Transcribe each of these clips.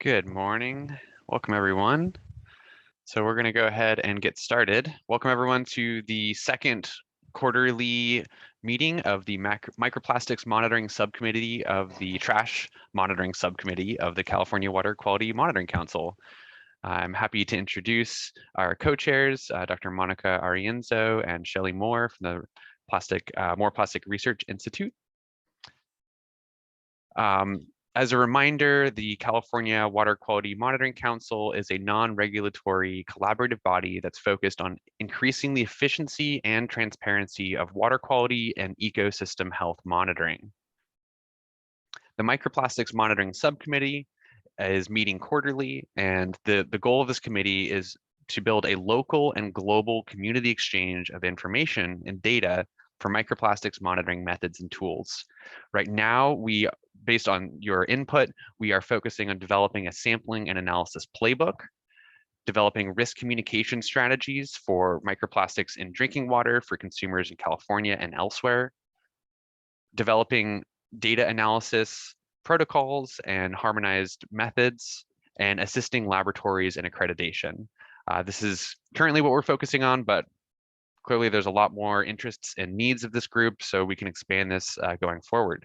Good morning. Welcome, everyone. So we're going to go ahead and get started. Welcome, everyone, to the second quarterly meeting of the Microplastics Monitoring Subcommittee of the Trash Monitoring Subcommittee of the California Water Quality Monitoring Council. I'm happy to introduce our co-chairs, Dr. Monica Arienzo and Shelley Moore from the Moore Plastic Research Institute. As a reminder, the California Water Quality Monitoring Council is a non-regulatory collaborative body that's focused on increasing the efficiency and transparency of water quality and ecosystem health monitoring. The Microplastics Monitoring Subcommittee is meeting quarterly, and the goal of this committee is to build a local and global community exchange of information and data for microplastics monitoring methods and tools. Right now, based on your input, we are focusing on developing a sampling and analysis playbook, developing risk communication strategies for microplastics in drinking water for consumers in California and elsewhere, developing data analysis protocols and harmonized methods, and assisting laboratories in accreditation. This is currently what we're focusing on, but clearly there's a lot more interests and needs of this group, so we can expand this going forward.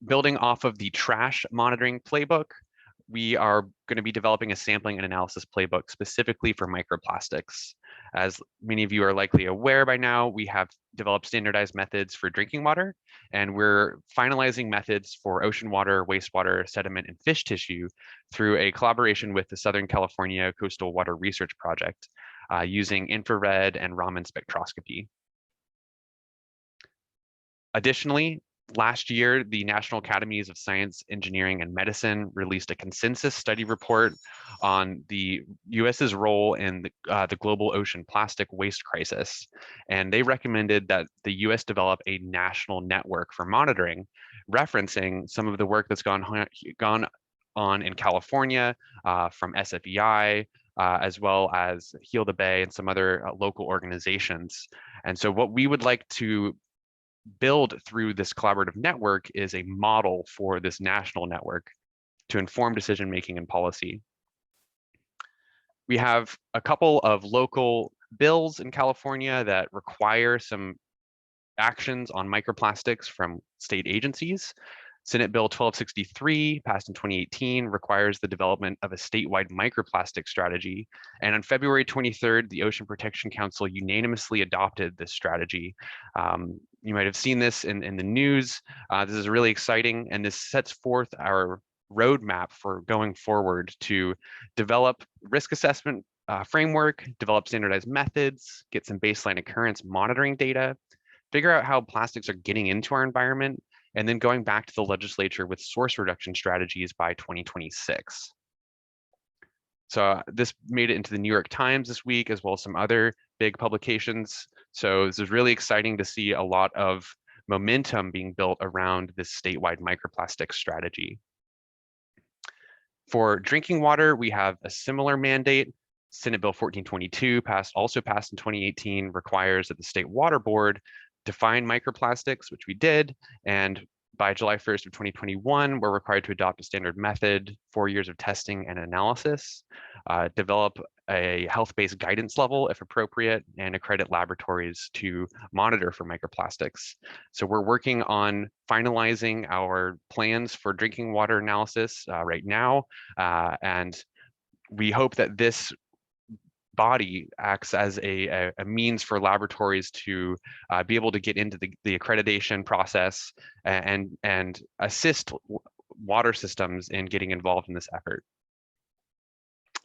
Building off of the trash monitoring playbook, we are going to be developing a sampling and analysis playbook specifically for microplastics. As many of you are likely aware by now, we have developed standardized methods for drinking water, and we're finalizing methods for ocean water, wastewater, sediment, and fish tissue through a collaboration with the Southern California Coastal Water Research Project using infrared and Raman spectroscopy. Additionally, last year, the National Academies of Science, Engineering, and Medicine released a consensus study report on the US's role in the global ocean plastic waste crisis. And they recommended that the US develop a national network for monitoring, referencing some of the work that's gone on in California from SFEI, as well as Heal the Bay and some other local organizations. And so what we would like to build through this collaborative network is a model for this national network to inform decision-making and policy. We have a couple of local bills in California that require some actions on microplastics from state agencies. Senate Bill 1263, passed in 2018, requires the development of a statewide microplastic strategy. And on February 23rd, the Ocean Protection Council unanimously adopted this strategy. You might have seen this in the news. This is really exciting, and this sets forth our roadmap for going forward to develop risk assessment framework, develop standardized methods, get some baseline occurrence monitoring data, figure out how plastics are getting into our environment, and then going back to the legislature with source reduction strategies by 2026. So this made it into the New York Times this week, as well as some other big publications. So this is really exciting to see a lot of momentum being built around this statewide microplastic strategy. For drinking water, we have a similar mandate. Senate Bill 1422, also passed in 2018, requires that the State Water Board define microplastics, which we did, and by July 1st of 2021, we're required to adopt a standard method, 4 years of testing and analysis, develop a health-based guidance level if appropriate, and accredit laboratories to monitor for microplastics. So we're working on finalizing our plans for drinking water analysis right now, and we hope that this body acts as a means for laboratories to be able to get into the accreditation process and assist water systems in getting involved in this effort.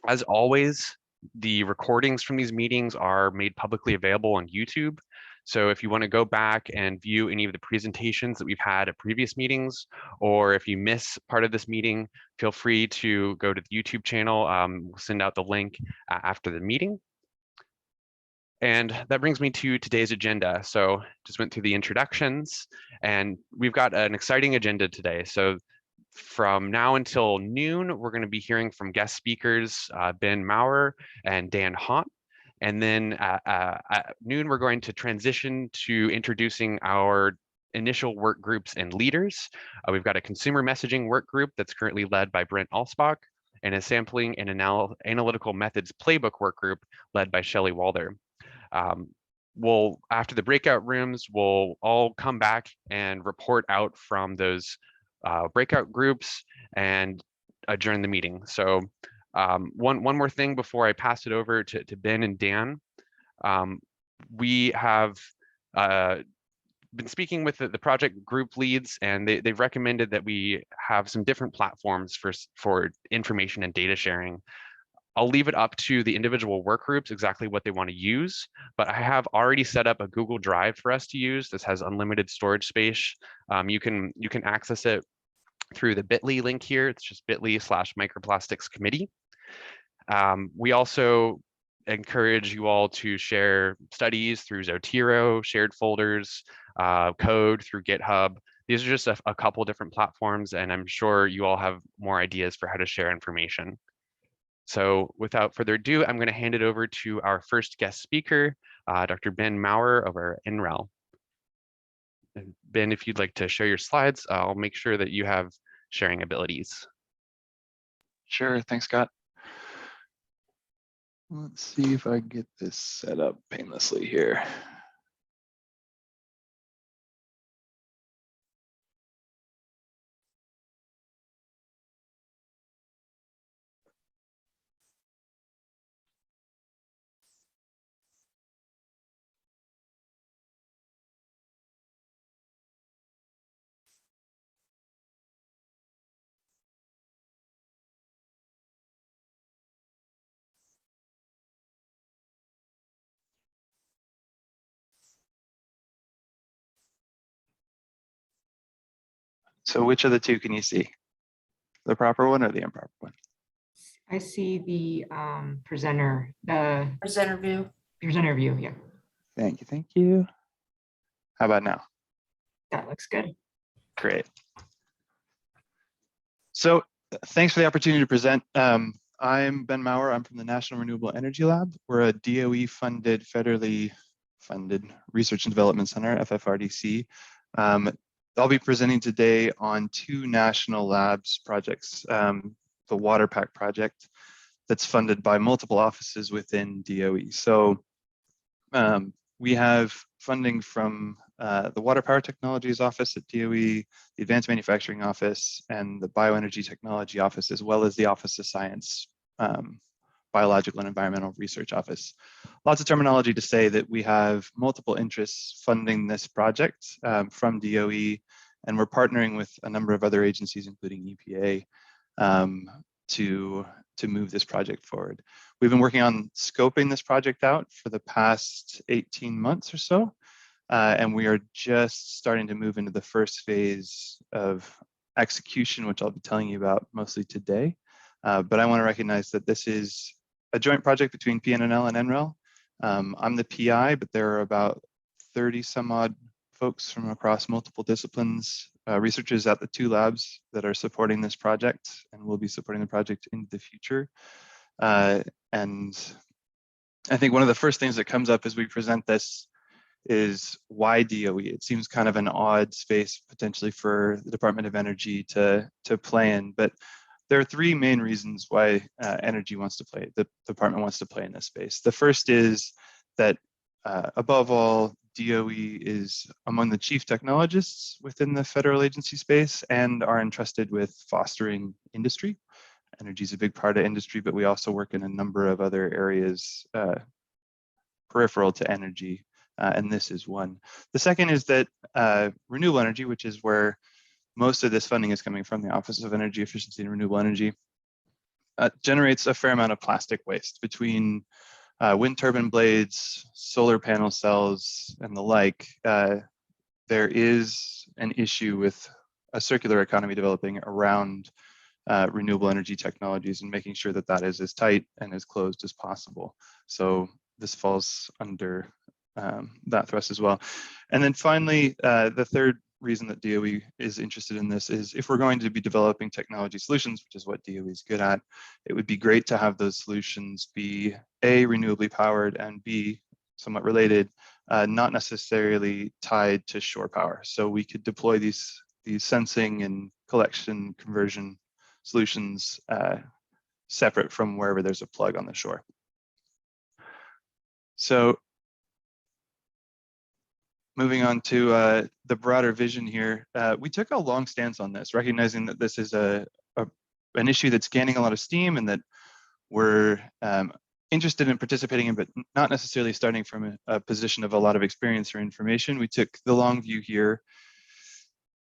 As always, the recordings from these meetings are made publicly available on YouTube. So if you want to go back and view any of the presentations that we've had at previous meetings, or if you miss part of this meeting, feel free to go to the YouTube channel. We'll send out the link after the meeting. And that brings me to today's agenda. So just went through the introductions, and we've got an exciting agenda today. So from now until noon, we're going to be hearing from guest speakers, Ben Maurer and Dan Haught. And then at noon, we're going to transition to introducing our initial work groups and leaders. We've got a consumer messaging work group that's currently led by Brent Alsbach, and a sampling and analytical methods playbook work group led by Shelley Walder. After the breakout rooms, we'll all come back and report out from those breakout groups and adjourn the meeting. So one more thing before I pass it over to Ben and Dan. We have been speaking with the project group leads, and they've recommended that we have some different platforms for information and data sharing. I'll leave it up to the individual work groups exactly what they want to use, but I have already set up a Google Drive for us to use. This has unlimited storage space. You can access it through the bit.ly link here. It's just bit.ly/Microplastics Committee. We also encourage you all to share studies through Zotero, shared folders, code through GitHub. These are just a couple different platforms, and I'm sure you all have more ideas for how to share information. So without further ado, I'm going to hand it over to our first guest speaker, Dr. Ben Maurer of our NREL. And Ben, if you'd like to share your slides, I'll make sure that you have sharing abilities. Sure, thanks, Scott. Let's see if I get this set up painlessly here. So which of the two can you see? The proper one or the improper one? I see the presenter view. Presenter view, yeah. Thank you, thank you. How about now? That looks good. Great. So thanks for the opportunity to present. I'm Ben Maurer. I'm from the National Renewable Energy Lab. We're a DOE-funded, federally funded research and development center, FFRDC. I'll be presenting today on two national labs projects, the Water Pack project that's funded by multiple offices within DOE. So we have funding from the Water Power Technologies Office at DOE, the Advanced Manufacturing Office, and the Bioenergy Technology Office, as well as the Office of Science, Biological and Environmental Research Office. Lots of terminology to say that we have multiple interests funding this project from DOE, and we're partnering with a number of other agencies, including EPA, to move this project forward. We've been working on scoping this project out for the past 18 months or so, and we are just starting to move into the first phase of execution, which I'll be telling you about mostly today. But I want to recognize that this is a joint project between PNNL and NREL. I'm the PI, but there are about 30 some odd folks from across multiple disciplines, researchers at the two labs that are supporting this project and will be supporting the project into the future. And I think one of the first things that comes up as we present this is why DOE? It seems kind of an odd space potentially for the Department of Energy to play in, but there are three main reasons why the department wants to play in this space. The first is that above all, DOE is among the chief technologists within the federal agency space and are entrusted with fostering industry. Energy is a big part of industry, but we also work in a number of other areas peripheral to energy, and this is one. The second is that renewable energy, which is where most of this funding is coming from, the Office of Energy Efficiency and Renewable Energy, generates a fair amount of plastic waste between wind turbine blades, solar panel cells, and the like. There is an issue with a circular economy developing around renewable energy technologies and making sure that that is as tight and as closed as possible. So this falls under that thrust as well. And then finally, the third reason that DOE is interested in this is if we're going to be developing technology solutions, which is what DOE is good at, it would be great to have those solutions be A, renewably powered, and B, somewhat related, not necessarily tied to shore power. So we could deploy these sensing and collection conversion solutions separate from wherever there's a plug on the shore. So moving on to the broader vision here, we took a long stance on this, recognizing that this is an issue that's gaining a lot of steam and that we're interested in participating in, but not necessarily starting from a position of a lot of experience or information. We took the long view here.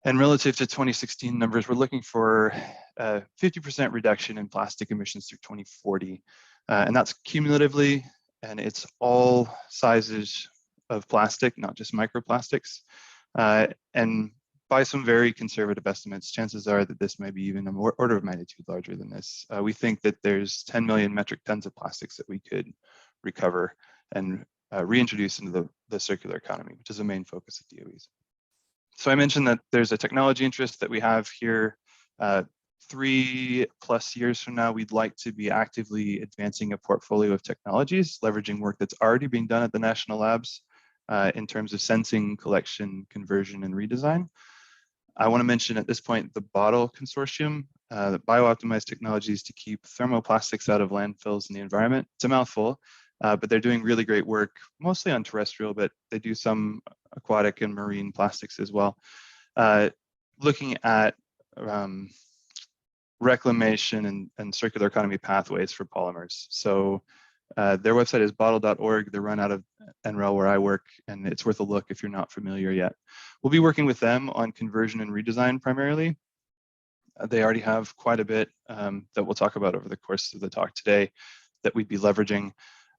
And relative to 2016 numbers, we're looking for a 50% reduction in plastic emissions through 2040. And that's cumulatively, and it's all sizes of plastic, not just microplastics. And by some very conservative estimates, chances are that this may be even an order of magnitude larger than this. We think that there's 10 million metric tons of plastics that we could recover and reintroduce into the circular economy, which is the main focus of DOE's. So I mentioned that there's a technology interest that we have here. 3+ years from now, we'd like to be actively advancing a portfolio of technologies, leveraging work that's already being done at the national labs in terms of sensing, collection, conversion, and redesign. I want to mention at this point the Bottle Consortium, the biooptimized technologies to keep thermoplastics out of landfills in the environment. It's a mouthful, but they're doing really great work, mostly on terrestrial, but they do some aquatic and marine plastics as well. Looking at reclamation and circular economy pathways for polymers. So their website is bottle.org. They're run out of NREL where I work, and it's worth a look if you're not familiar yet. We'll be working with them on conversion and redesign primarily. They already have quite a bit that we'll talk about over the course of the talk today that we'd be leveraging.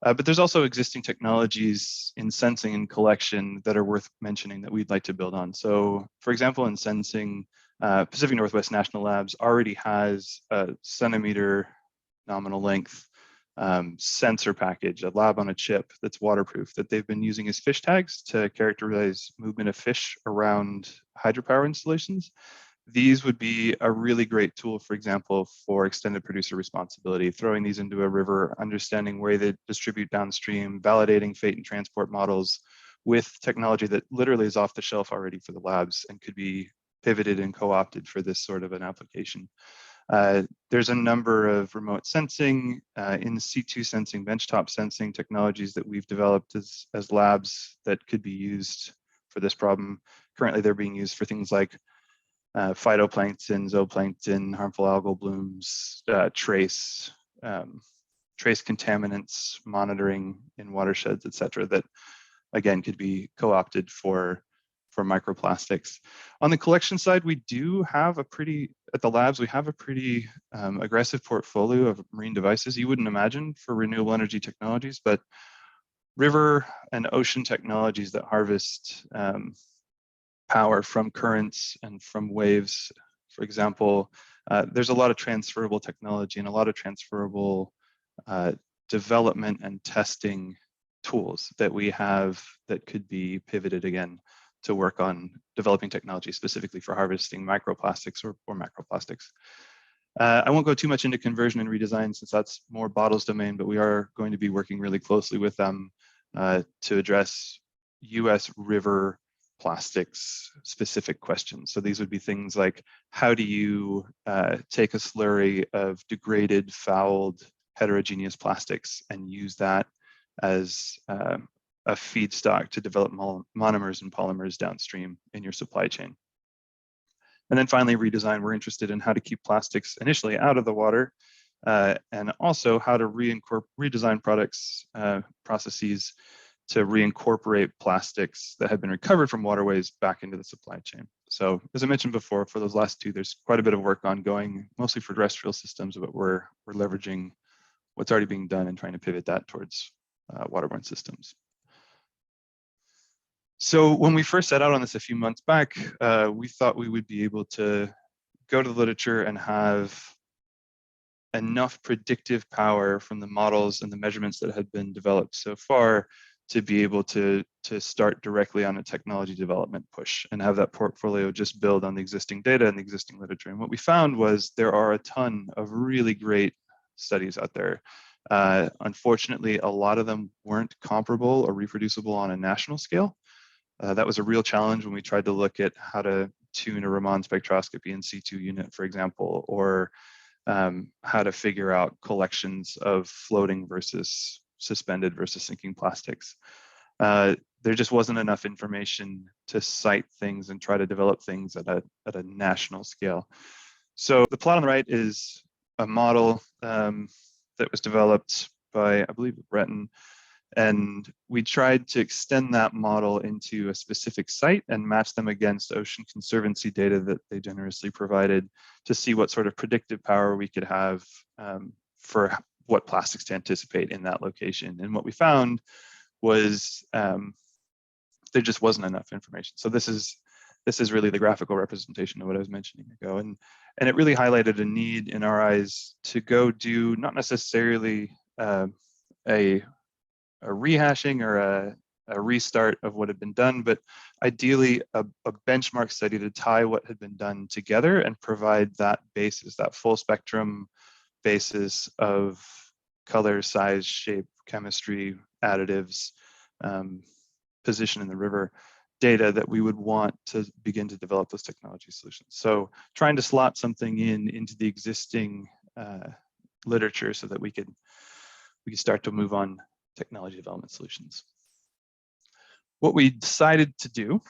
But there's also existing technologies in sensing and collection that are worth mentioning that we'd like to build on. So for example, in sensing, Pacific Northwest National Labs already has a centimeter nominal length sensor package, a lab on a chip that's waterproof that they've been using as fish tags to characterize movement of fish around hydropower installations. These would be a really great tool, for example, for extended producer responsibility, throwing these into a river, understanding where they distribute downstream, validating fate and transport models with technology that literally is off the shelf already for the labs and could be pivoted and co-opted for this sort of an application. There's a number of remote sensing, in situ sensing, benchtop sensing technologies that we've developed as labs that could be used for this problem. Currently, they're being used for things like phytoplankton, zooplankton, harmful algal blooms, trace contaminants monitoring in watersheds, et cetera, that again could be co-opted for microplastics. On the collection side, we do have at the labs, we have a pretty aggressive portfolio of marine devices you wouldn't imagine for renewable energy technologies, but river and ocean technologies that harvest power from currents and from waves. For example, there's a lot of transferable technology and a lot of transferable development and testing tools that we have that could be pivoted again to work on developing technology specifically for harvesting microplastics or macroplastics. I won't go too much into conversion and redesign since that's more Bottle's domain, but we are going to be working really closely with them to address US river plastics specific questions. So these would be things like, how do you take a slurry of degraded, fouled, heterogeneous plastics and use that as a feedstock to develop monomers and polymers downstream in your supply chain. And then finally, redesign. We're interested in how to keep plastics initially out of the water and also how to redesign products, processes to reincorporate plastics that have been recovered from waterways back into the supply chain. So as I mentioned before, for those last two, there's quite a bit of work ongoing, mostly for terrestrial systems, but we're leveraging what's already being done and trying to pivot that towards waterborne systems. So when we first set out on this a few months back, we thought we would be able to go to the literature and have enough predictive power from the models and the measurements that had been developed so far to be able to start directly on a technology development push and have that portfolio just build on the existing data and the existing literature. And what we found was there are a ton of really great studies out there Unfortunately, a lot of them weren't comparable or reproducible on a national scale. That was a real challenge when we tried to look at how to tune a Raman spectroscopy in C2 unit, for example, or how to figure out collections of floating versus suspended versus sinking plastics. There just wasn't enough information to cite things and try to develop things at a national scale. So the plot on the right is a model that was developed by, I believe, Breton. And we tried to extend that model into a specific site and match them against Ocean Conservancy data that they generously provided to see what sort of predictive power we could have for what plastics to anticipate in that location. And what we found was there just wasn't enough information. So this is really the graphical representation of what I was mentioning ago. And it really highlighted a need in our eyes to go do not necessarily a rehashing or a restart of what had been done, but ideally a benchmark study to tie what had been done together and provide that basis, that full spectrum basis of color, size, shape, chemistry, additives, position in the river, data that we would want to begin to develop those technology solutions. So trying to slot something into the existing literature so that we could start to move on technology development solutions. What we decided to do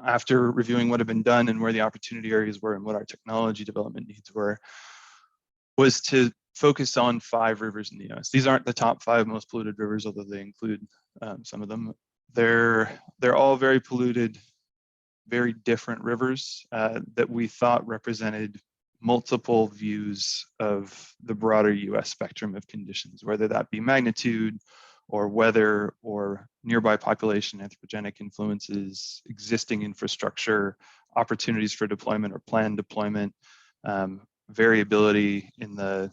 after reviewing what had been done and where the opportunity areas were and what our technology development needs were was to focus on 5 rivers in the US. These aren't the top 5 most polluted rivers, although they include some of them. They're all very polluted, very different rivers that we thought represented multiple views of the broader US spectrum of conditions, whether that be magnitude or weather or nearby population, anthropogenic influences, existing infrastructure, opportunities for deployment or planned deployment, variability in the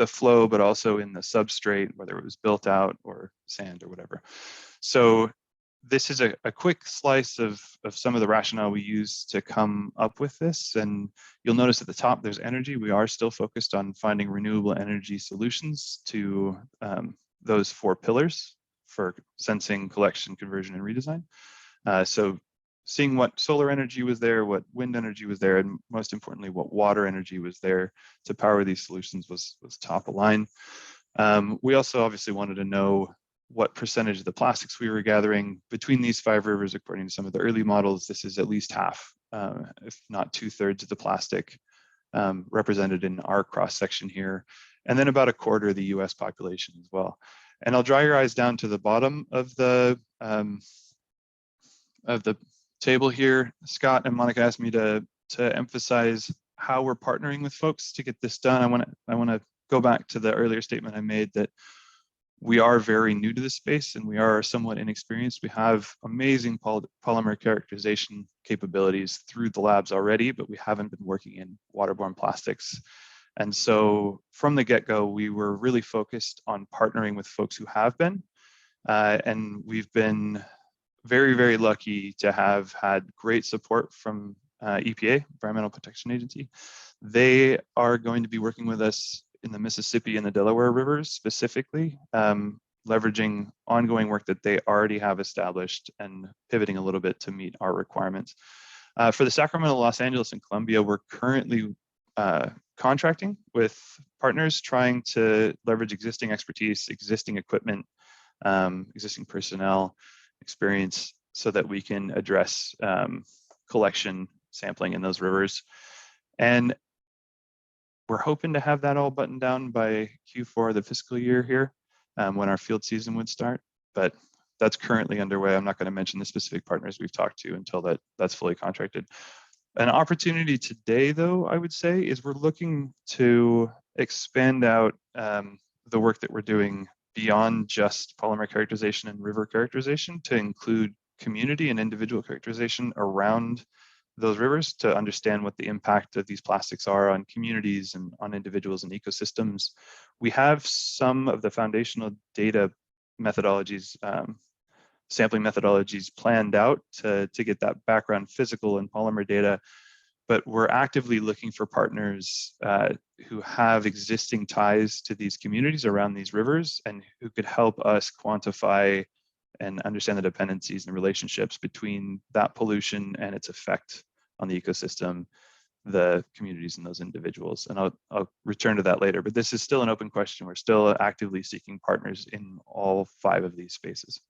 flow, but also in the substrate, whether it was built out or sand or whatever. So this is a quick slice of some of the rationale we use to come up with this. And you'll notice at the top, there's energy. We are still focused on finding renewable energy solutions to those 4 pillars for sensing, collection, conversion, and redesign. So seeing what solar energy was there, what wind energy was there, and most importantly, what water energy was there to power these solutions was top of line. We also obviously wanted to know what percentage of the plastics we were gathering between these 5 rivers. According to some of the early models, this is at least half, if not 2/3 of the plastic represented in our cross section here, and then about 1/4 of the US population as well. And I'll draw your eyes down to the bottom of the table here. Scott and Monica asked me to emphasize how we're partnering with folks to get this done. I want to go back to the earlier statement I made that we are very new to this space and we are somewhat inexperienced. We have amazing polymer characterization capabilities through the labs already, but we haven't been working in waterborne plastics. And so from the get-go, we were really focused on partnering with folks who have been, and we've been very, very lucky to have had great support from EPA, Environmental Protection Agency. They are going to be working with us in the Mississippi and the Delaware rivers specifically, leveraging ongoing work that they already have established and pivoting a little bit to meet our requirements. For the Sacramento, Los Angeles, and Columbia, we're currently contracting with partners trying to leverage existing expertise, existing equipment, existing personnel, experience so that we can address collection, sampling in those rivers. And we're hoping to have that all buttoned down by Q4 of the fiscal year here, when our field season would start, but that's currently underway. I'm not going to mention the specific partners we've talked to until that's fully contracted. An opportunity today, though, I would say, is we're looking to expand out the work that we're doing beyond just polymer characterization and river characterization to include community and individual characterization around those rivers to understand what the impact of these plastics are on communities and on individuals and ecosystems. We have some of the foundational data methodologies, sampling methodologies planned out to get that background physical and polymer data, but we're actively looking for partners who have existing ties to these communities around these rivers and who could help us quantify and understand the dependencies and relationships between that pollution and its effect on the ecosystem, the communities, and those individuals. And I'll return to that later, but this is still an open question. We're still actively seeking partners in all 5 of these spaces.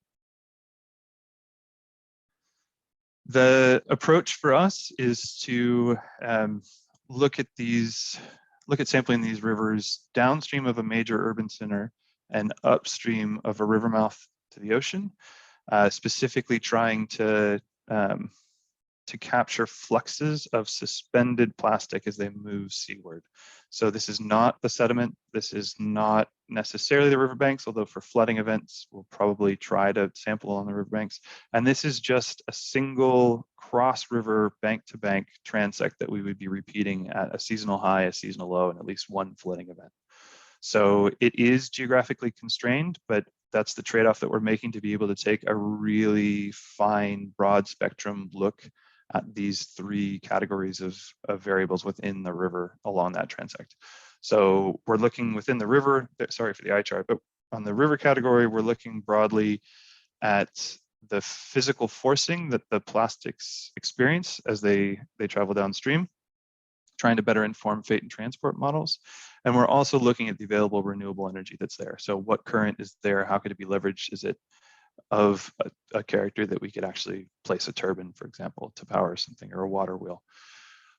The approach for us is to look at sampling these rivers downstream of a major urban center and upstream of a river mouth to the ocean, specifically trying to capture fluxes of suspended plastic as they move seaward. So this is not the sediment. This is not necessarily the riverbanks, although for flooding events, we'll probably try to sample on the riverbanks. And this is just a single cross-river bank-to-bank transect that we would be repeating at a seasonal high, a seasonal low, and at least one flooding event. So it is geographically constrained, but that's the trade-off that we're making to be able to take a really fine, broad spectrum look at these 3 categories of variables within the river along that transect. So we're looking within the river, sorry for the eye chart, but on the river category, we're looking broadly at the physical forcing that the plastics experience as they travel downstream, trying to better inform fate and transport models. And we're also looking at the available renewable energy that's there. So what current is there? How could it be leveraged? Is it of a character that we could actually place a turbine, for example, to power something, or a water wheel?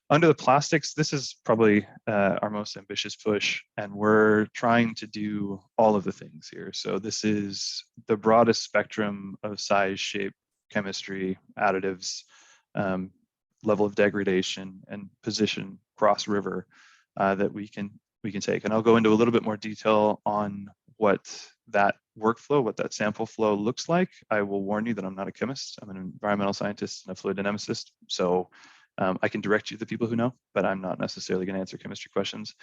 Under the plastics, this is probably our most ambitious push, and we're trying to do all of the things here. So this is the broadest spectrum of size, shape, chemistry, additives, level of degradation, and position cross river that we can take. And I'll go into a little bit more detail on what that workflow, what that sample flow looks like. I will warn you that I'm not a chemist. I'm an environmental scientist and a fluid dynamicist. So I can direct you to the people who know, but I'm not necessarily going to answer chemistry questions.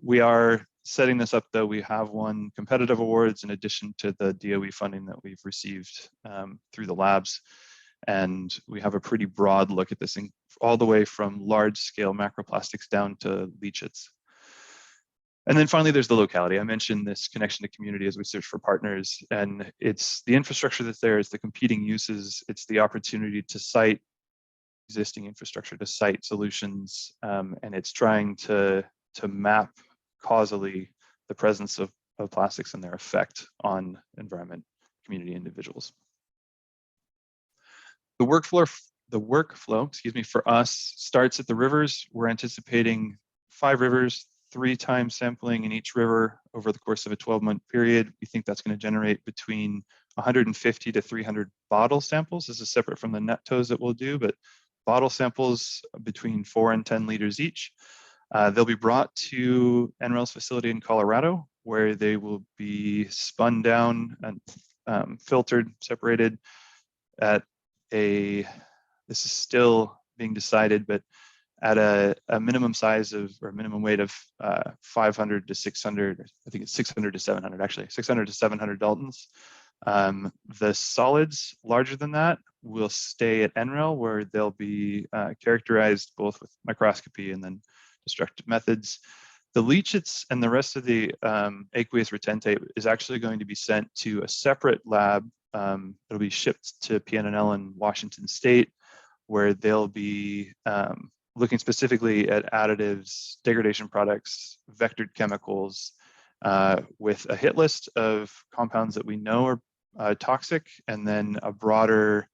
We are setting this up, though. We have won competitive awards in addition to the DOE funding that we've received through the labs. And we have a pretty broad look at this thing, all the way from large scale macroplastics down to leachates. And then finally, there's the locality. I mentioned this connection to community as we search for partners, and it's the infrastructure that's there, it's the competing uses, it's the opportunity to cite existing infrastructure, to cite solutions, and it's trying to map causally the presence of plastics and their effect on environment, community, individuals. The workflow, excuse me, for us starts at the rivers. We're anticipating 5 rivers, 3 times sampling in each river over the course of a 12-month period. We think that's going to generate between 150 to 300 bottle samples. This is separate from the net tows that we'll do, but bottle samples between 4 and 10 liters each. They'll be brought to NREL's facility in Colorado, where they will be spun down and filtered, separated at this is still being decided, but at a minimum size of, or minimum weight of 500 to 600, I think it's 600 to 700 actually, 600 to 700 Daltons. The solids larger than that will stay at NREL, where they'll be characterized both with microscopy and then destructive methods. The leachates and the rest of the aqueous retentate is actually going to be sent to a separate lab. It'll be shipped to PNNL in Washington State, where they'll be looking specifically at additives, degradation products, vectored chemicals, with a hit list of compounds that we know are toxic, and then a broader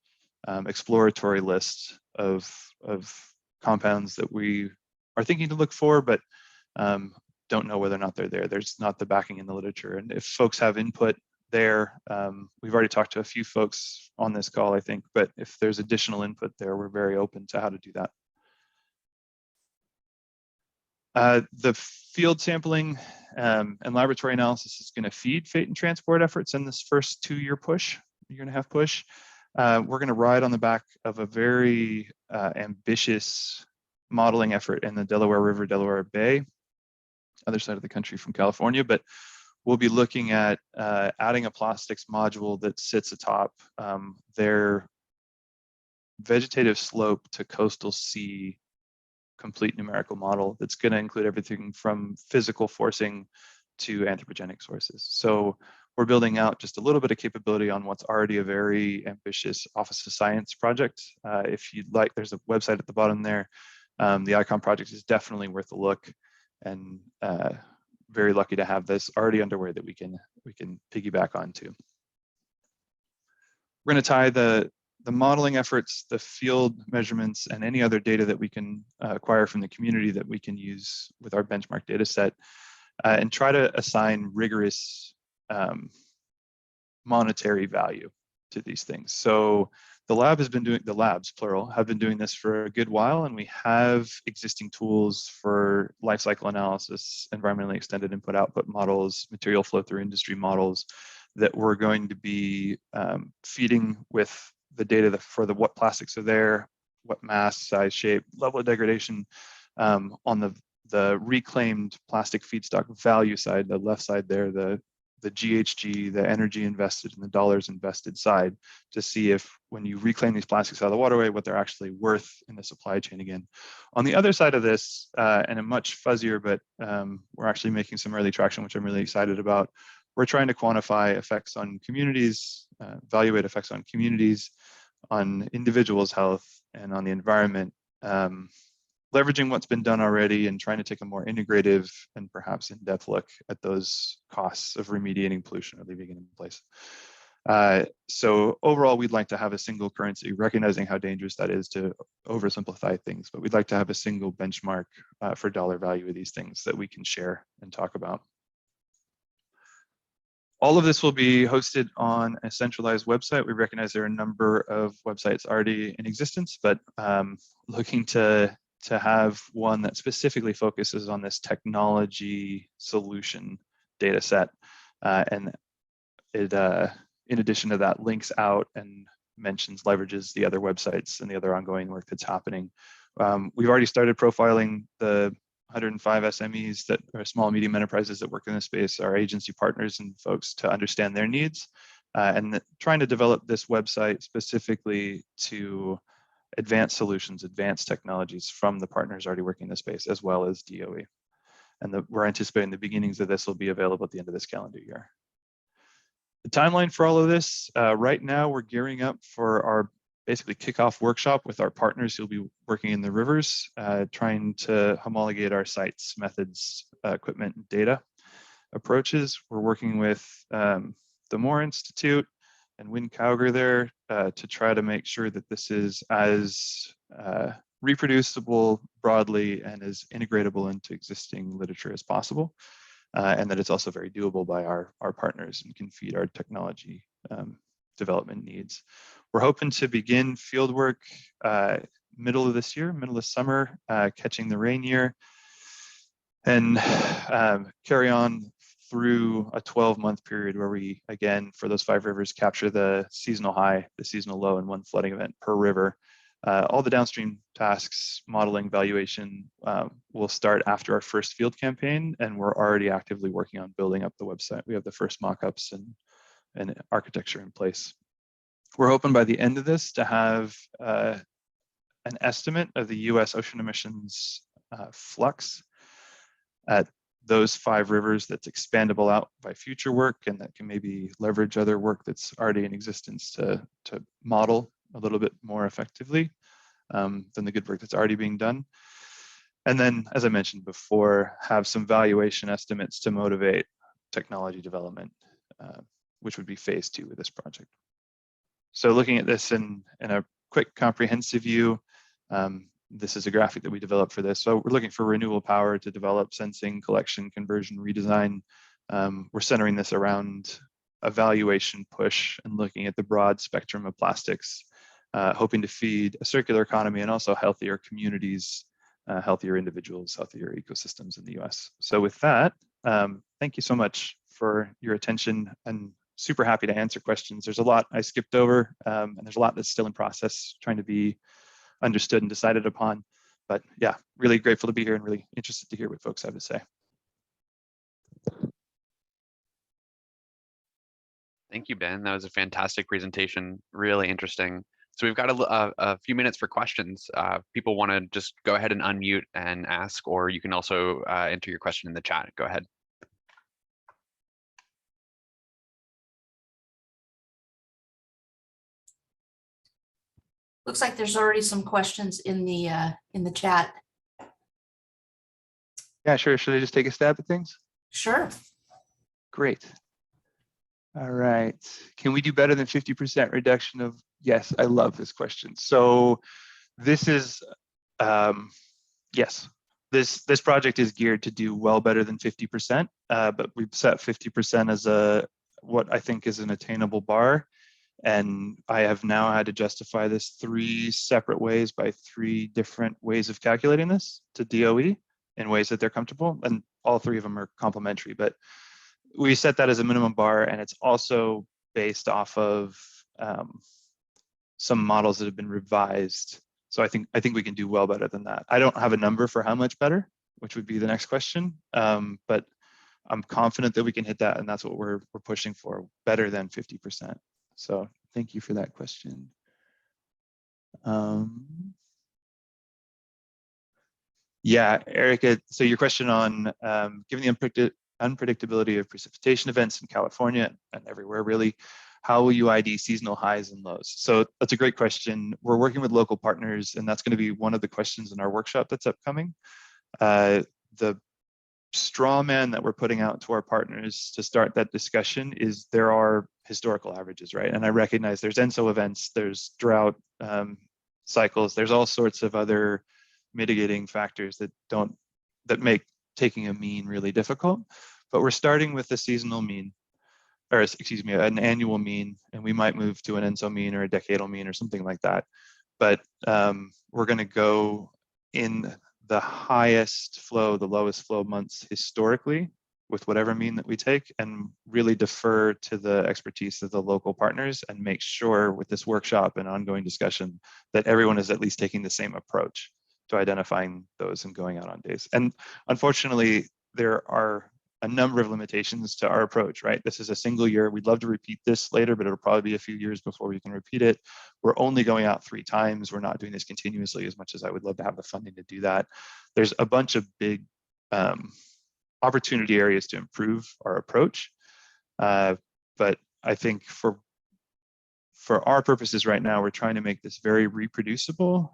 exploratory list of compounds that we are thinking to look for, but don't know whether or not they're there. There's not the backing in the literature. And if folks have input there, we've already talked to a few folks on this call, I think, but if there's additional input there, we're very open to how to do that. The field sampling and laboratory analysis is going to feed fate and transport efforts in this first 2-year push, year and a half push. We're going to ride on the back of a very ambitious modeling effort in the Delaware River, Delaware Bay, other side of the country from California, but we'll be looking at adding a plastics module that sits atop their vegetative slope to coastal sea complete numerical model that's going to include everything from physical forcing to anthropogenic sources. So we're building out just a little bit of capability on what's already a very ambitious Office of Science project. If you'd like, there's a website at the bottom there. The ICON project is definitely worth a look, and very lucky to have this already underway that we can piggyback onto. We're going to tie the modeling efforts, the field measurements, and any other data that we can acquire from the community that we can use with our benchmark data set, and try to assign rigorous monetary value to these things. So the lab has been doing, the labs, plural, have been doing this for a good while, and we have existing tools for life cycle analysis, environmentally extended input-output models, material flow through industry models that we're going to be feeding with the data for what plastics are there, what mass, size, shape, level of degradation on the reclaimed plastic feedstock value side, the left side there, the GHG, the energy invested and the dollars invested side, to see if when you reclaim these plastics out of the waterway, what they're actually worth in the supply chain again. On the other side of this, and a much fuzzier, but we're actually making some early traction, which I'm really excited about. We're trying to quantify effects on communities, evaluate effects on communities, on individuals' health, and on the environment, leveraging what's been done already and trying to take a more integrative and perhaps in-depth look at those costs of remediating pollution or leaving it in place. So overall, we'd like to have a single currency, recognizing how dangerous that is to oversimplify things, but we'd like to have a single benchmark for dollar value of these things that we can share and talk about. All of this will be hosted on a centralized website. We recognize there are a number of websites already in existence, but looking to have one that specifically focuses on this technology solution data set. And it, in addition to that, links out and leverages the other websites and the other ongoing work that's happening. We've already started profiling the 105 SMEs that are small and medium enterprises that work in this space, our agency partners and folks, to understand their needs, and trying to develop this website specifically to advanced solutions, advanced technologies from the partners already working in this space, as well as DOE. And we're anticipating the beginnings of this will be available at the end of this calendar year. The timeline for all of this, right now we're gearing up for our basically kickoff workshop with our partners who'll be working in the rivers, trying to homologate our sites, methods, equipment, and data approaches. We're working with the Moore Institute and Wynn Cowger there to try to make sure that this is as reproducible broadly and as integratable into existing literature as possible, and that it's also very doable by our partners and can feed our technology development needs. We're hoping to begin fieldwork middle of this year, middle of summer, catching the rain year, and carry on through a 12-month period where we, again, for those 5 rivers, capture the seasonal high, the seasonal low, and 1 flooding event per river. All the downstream tasks, modeling, valuation, will start after our first field campaign, and we're already actively working on building up the website. We have the first mock-ups and architecture in place. We're hoping by the end of this to have an estimate of the US ocean emissions flux at those 5 rivers that's expandable out by future work and that can maybe leverage other work that's already in existence to model a little bit more effectively than the good work that's already being done. And then, as I mentioned before, have some valuation estimates to motivate technology development, which would be phase 2 of this project. So looking at this in a quick comprehensive view, this is a graphic that we developed for this. So we're looking for renewable power to develop sensing, collection, conversion, redesign. We're centering this around a valuation push and looking at the broad spectrum of plastics, hoping to feed a circular economy and also healthier communities, healthier individuals, healthier ecosystems in the US. So with that, thank you so much for your attention, and super happy to answer questions. There's a lot I skipped over, and there's a lot that's still in process, trying to be understood and decided upon. But yeah, really grateful to be here and really interested to hear what folks have to say. Thank you, Ben. That was a fantastic presentation, really interesting. So we've got a few minutes for questions. People want to just go ahead and unmute and ask, or you can also enter your question in the chat. Go ahead. Looks like there's already some questions in the chat. Yeah, sure. Should I just take a stab at things? Sure. Great. All right. Can we do better than 50% reduction of? Yes, I love this question. So this is, yes, this project is geared to do well better than 50%, but we've set 50% as what I think is an attainable bar. And I have now had to justify this 3 separate ways by 3 different ways of calculating this to DOE in ways that they're comfortable. And all 3 of them are complementary, but we set that as a minimum bar, and it's also based off of some models that have been revised. So I think we can do well better than that. I don't have a number for how much better, which would be the next question, but I'm confident that we can hit that, and that's what we're pushing for, better than 50%. So thank you for that question. Yeah, Erica, so your question on given the unpredictability of precipitation events in California and everywhere really, how will you ID seasonal highs and lows? So that's a great question. We're working with local partners, and that's going to be one of the questions in our workshop that's upcoming. The straw man that we're putting out to our partners to start that discussion is there are historical averages, right? And I recognize there's ENSO events, there's drought cycles, there's all sorts of other mitigating factors that make taking a mean really difficult. But we're starting with the seasonal mean, or excuse me, an annual mean, and we might move to an ENSO mean or a decadal mean or something like that. But we're going to go in the highest flow, the lowest flow months historically with whatever mean that we take, and really defer to the expertise of the local partners and make sure with this workshop and ongoing discussion that everyone is at least taking the same approach to identifying those and going out on days. And unfortunately, there are a number of limitations to our approach, right? This is a single year. We'd love to repeat this later, but it'll probably be a few years before we can repeat it. We're only going out 3 times. We're not doing this continuously as much as I would love to have the funding to do that. There's a bunch of big opportunity areas to improve our approach. But I think for our purposes right now, we're trying to make this very reproducible,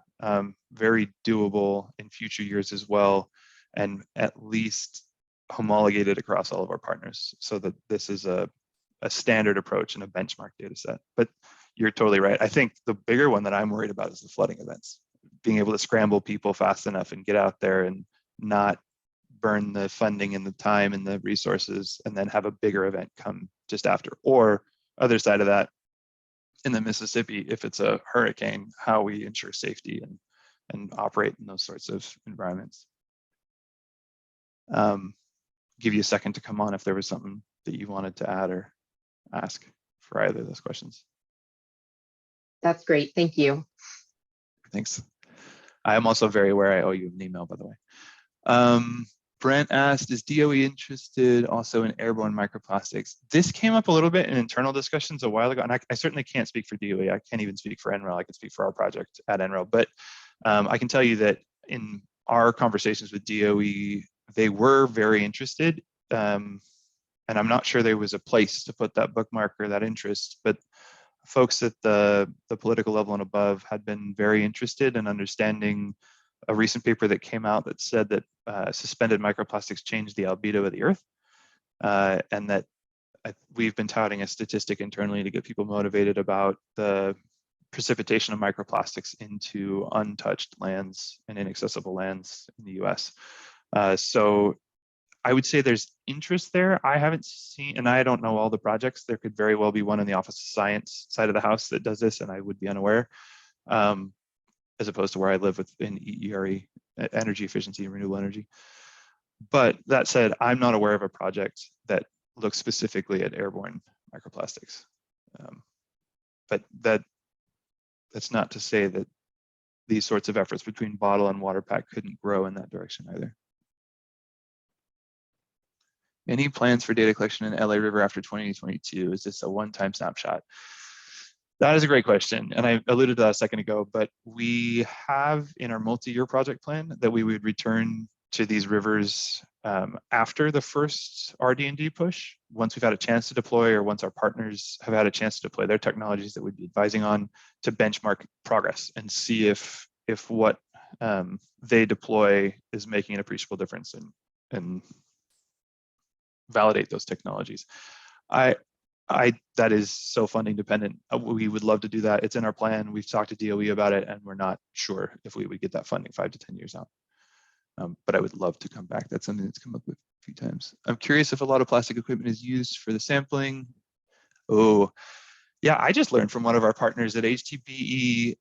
very doable in future years as well, and at least homologated across all of our partners so that this is a standard approach and a benchmark data set. But you're totally right. I think the bigger one that I'm worried about is the flooding events. Being able to scramble people fast enough and get out there and not burn the funding and the time and the resources and then have a bigger event come just after. Or other side of that, in the Mississippi, if it's a hurricane, how we ensure safety and operate in those sorts of environments. Give you a second to come on if there was something that you wanted to add or ask for either of those questions. That's great. Thank you. Thanks. I am also very aware I owe you an email, by the way. Brent asked, is DOE interested also in airborne microplastics? This came up a little bit in internal discussions a while ago, and I certainly can't speak for DOE. I can't even speak for NREL. I can speak for our project at NREL. But I can tell you that in our conversations with DOE, they were very interested. And I'm not sure there was a place to put that bookmark or that interest, but folks at the political level and above had been very interested in understanding a recent paper that came out that said that suspended microplastics change the albedo of the Earth, and that we've been touting a statistic internally to get people motivated about the precipitation of microplastics into untouched lands and inaccessible lands in the US. So I would say there's interest there. I haven't seen, and I don't know all the projects. There could very well be one in the Office of Science side of the house that does this, and I would be unaware. As opposed to where I live within EERE, energy efficiency and renewable energy. But that said, I'm not aware of a project that looks specifically at airborne microplastics. But that's not to say that these sorts of efforts between bottle and water pack couldn't grow in that direction either. Any plans for data collection in LA River after 2022? Is this a one-time snapshot? That is a great question. And I alluded to that a second ago, but we have in our multi-year project plan that we would return to these rivers after the first RD&D push, once we've had a chance to deploy, or once our partners have had a chance to deploy their technologies that we'd be advising on, to benchmark progress and see if what they deploy is making an appreciable difference, and validate those technologies. That is so funding dependent. We would love to do that. It's in our plan. We've talked to DOE about it, and we're not sure if we would get that funding 5 to 10 years out. But I would love to come back. That's something that's come up with a few times. I'm curious if a lot of plastic equipment is used for the sampling. Oh, yeah, I just learned from one of our partners that HDPE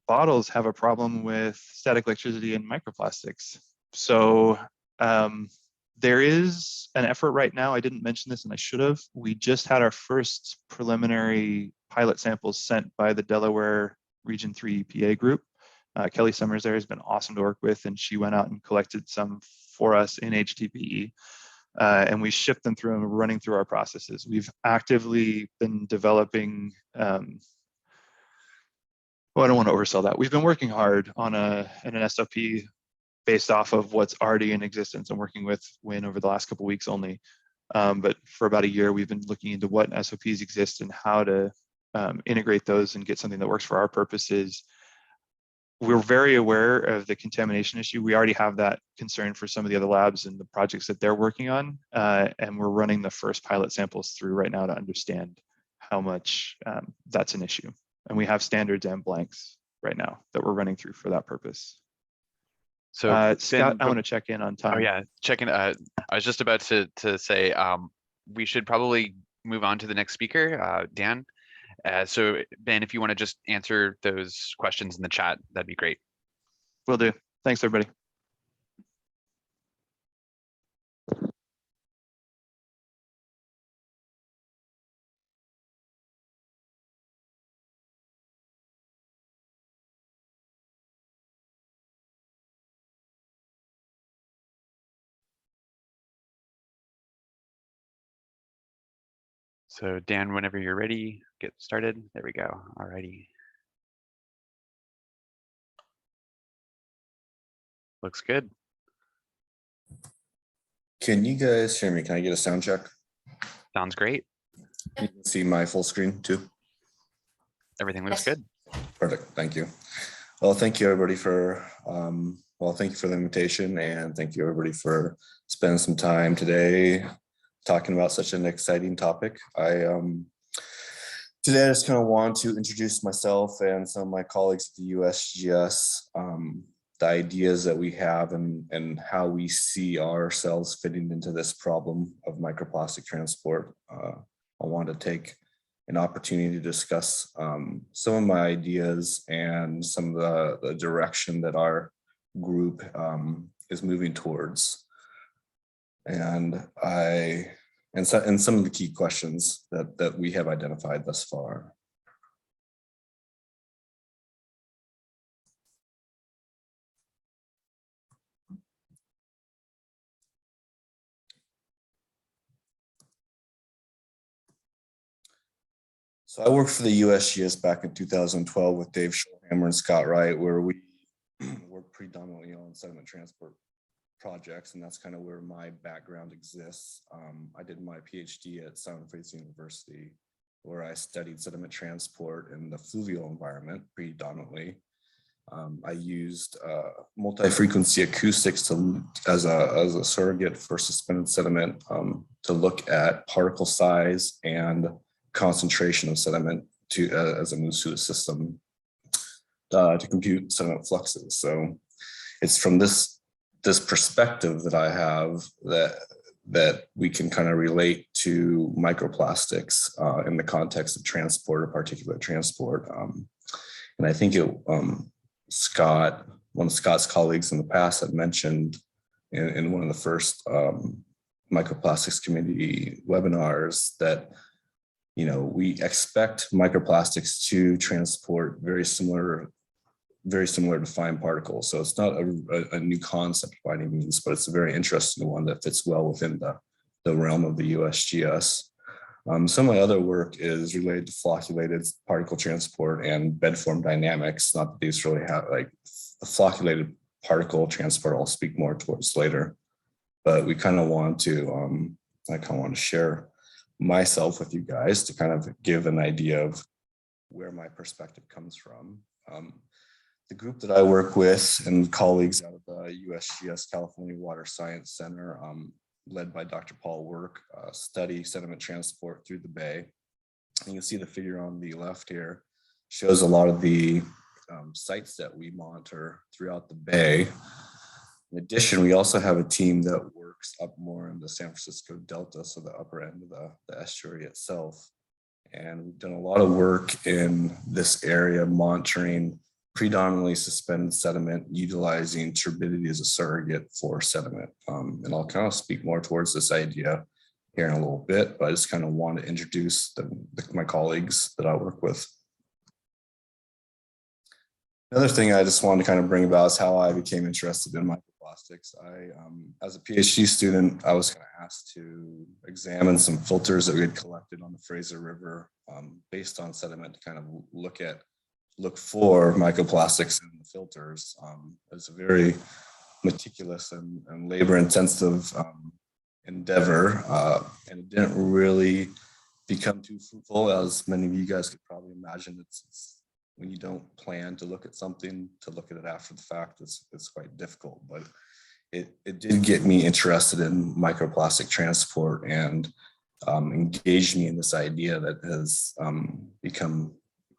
bottles have a problem with static electricity and microplastics. So there is an effort right now. I didn't mention this and I should have. We just had our first preliminary pilot samples sent by the Delaware Region 3 EPA group. Kelly Summers there has been awesome to work with, and she went out and collected some for us in HDPE. And we shipped them through and we're running through our processes. We've actively been developing, well, I don't want to oversell that. We've been working hard on an SOP based off of what's already in existence and working with Win over the last couple of weeks only. But for about a year, we've been looking into what SOPs exist and how to integrate those and get something that works for our purposes. We're very aware of the contamination issue. We already have that concern for some of the other labs and the projects that they're working on. And we're running the first pilot samples through right now to understand how much that's an issue. And we have standards and blanks right now that we're running through for that purpose. So Scott, I want to check in on time. Oh yeah, check in. I was just about to say we should probably move on to the next speaker, Dan. So Ben, if you want to just answer those questions in the chat, that'd be great. Will do. Thanks, everybody. So Dan, whenever you're ready, get started. There we go. All righty. Looks good. Can you guys hear me? Can I get a sound check? Sounds great. You can see my full screen too. Everything looks Yes. good. Perfect. Thank you. Well, thank you everybody for thank you for the invitation, and thank you everybody for spending some time today talking about such an exciting topic. Today I just kind of want to introduce myself and some of my colleagues at the USGS, the ideas that we have and how we see ourselves fitting into this problem of microplastic transport. I want to take an opportunity to discuss some of my ideas and some of the direction that our group is moving towards. And some of the key questions that we have identified thus far. So I worked for the USGS back in 2012 with Dave Schulhammer and Scott Wright, where we worked predominantly on sediment transport projects, and that's kind of where my background exists. I did my PhD at Sound Faith University, where I studied sediment transport in the fluvial environment predominantly. I used multi-frequency acoustics as a surrogate for suspended sediment to look at particle size and concentration of sediment as it moves through the system to compute sediment fluxes. So it's from this perspective that I have that we can kind of relate to microplastics in the context of transport or particulate transport. And I think one of Scott's colleagues in the past had mentioned in one of the first microplastics community webinars that, you know, we expect microplastics to transport very similar to fine particles. So it's not a new concept by any means, but it's a very interesting one that fits well within the realm of the USGS. Some of my other work is related to flocculated particle transport and bed form dynamics. Not that these really have like the flocculated particle transport I'll speak more towards later, but we kind of want to, I kind of want to share myself with you guys to kind of give an idea of where my perspective comes from. The group that I work with and colleagues out of the USGS California Water Science Center, led by Dr. Paul Work, study sediment transport through the bay. And you can see the figure on the left here shows a lot of the sites that we monitor throughout the bay. In addition, we also have a team that works up more in the San Francisco Delta, so the upper end of the estuary itself. And we've done a lot of work in this area monitoring predominantly suspended sediment, utilizing turbidity as a surrogate for sediment. And I'll kind of speak more towards this idea here in a little bit, but I just kind of want to introduce my colleagues that I work with. Another thing I just wanted to kind of bring about is how I became interested in microplastics. As a PhD student, I was kind of asked to examine some filters that we had collected on the Fraser River based on sediment to kind of look for microplastics in the filters. It's a very meticulous and labor-intensive endeavor, and it didn't really become too fruitful, as many of you guys could probably imagine. It's when you don't plan to look at something, to look at it after the fact, it's quite difficult. But it did get me interested in microplastic transport and engaged me in this idea that has become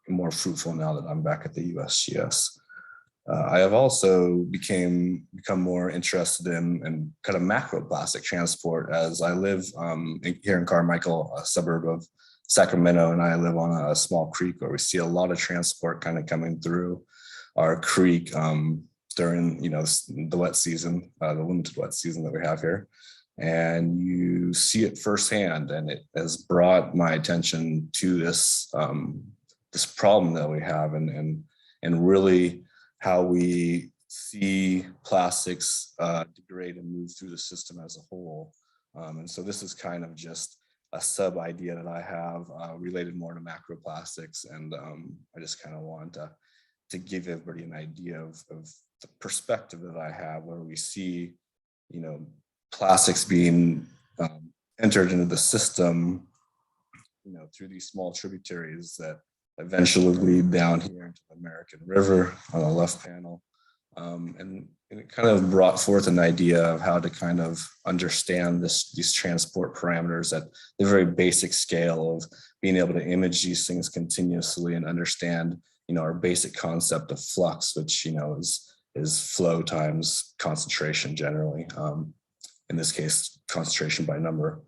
more fruitful now that I'm back at the USGS. I have also become more interested in kind of macroplastic transport, as I live here in Carmichael, a suburb of Sacramento, and I live on a small creek where we see a lot of transport kind of coming through our creek during the wet season, the limited wet season that we have here. And you see it firsthand, and it has brought my attention to this this problem that we have, and really how we see plastics degrade and move through the system as a whole. And so this is kind of just a sub idea that I have related more to macroplastics, and I just kind of want to give everybody an idea of the perspective that I have, where we see, plastics being entered into the system, through these small tributaries that eventually lead down here into the American River on the left panel. And it kind of brought forth an idea of how to kind of understand these transport parameters at the very basic scale of being able to image these things continuously and understand, our basic concept of flux, which, is flow times concentration generally. In this case, concentration by number.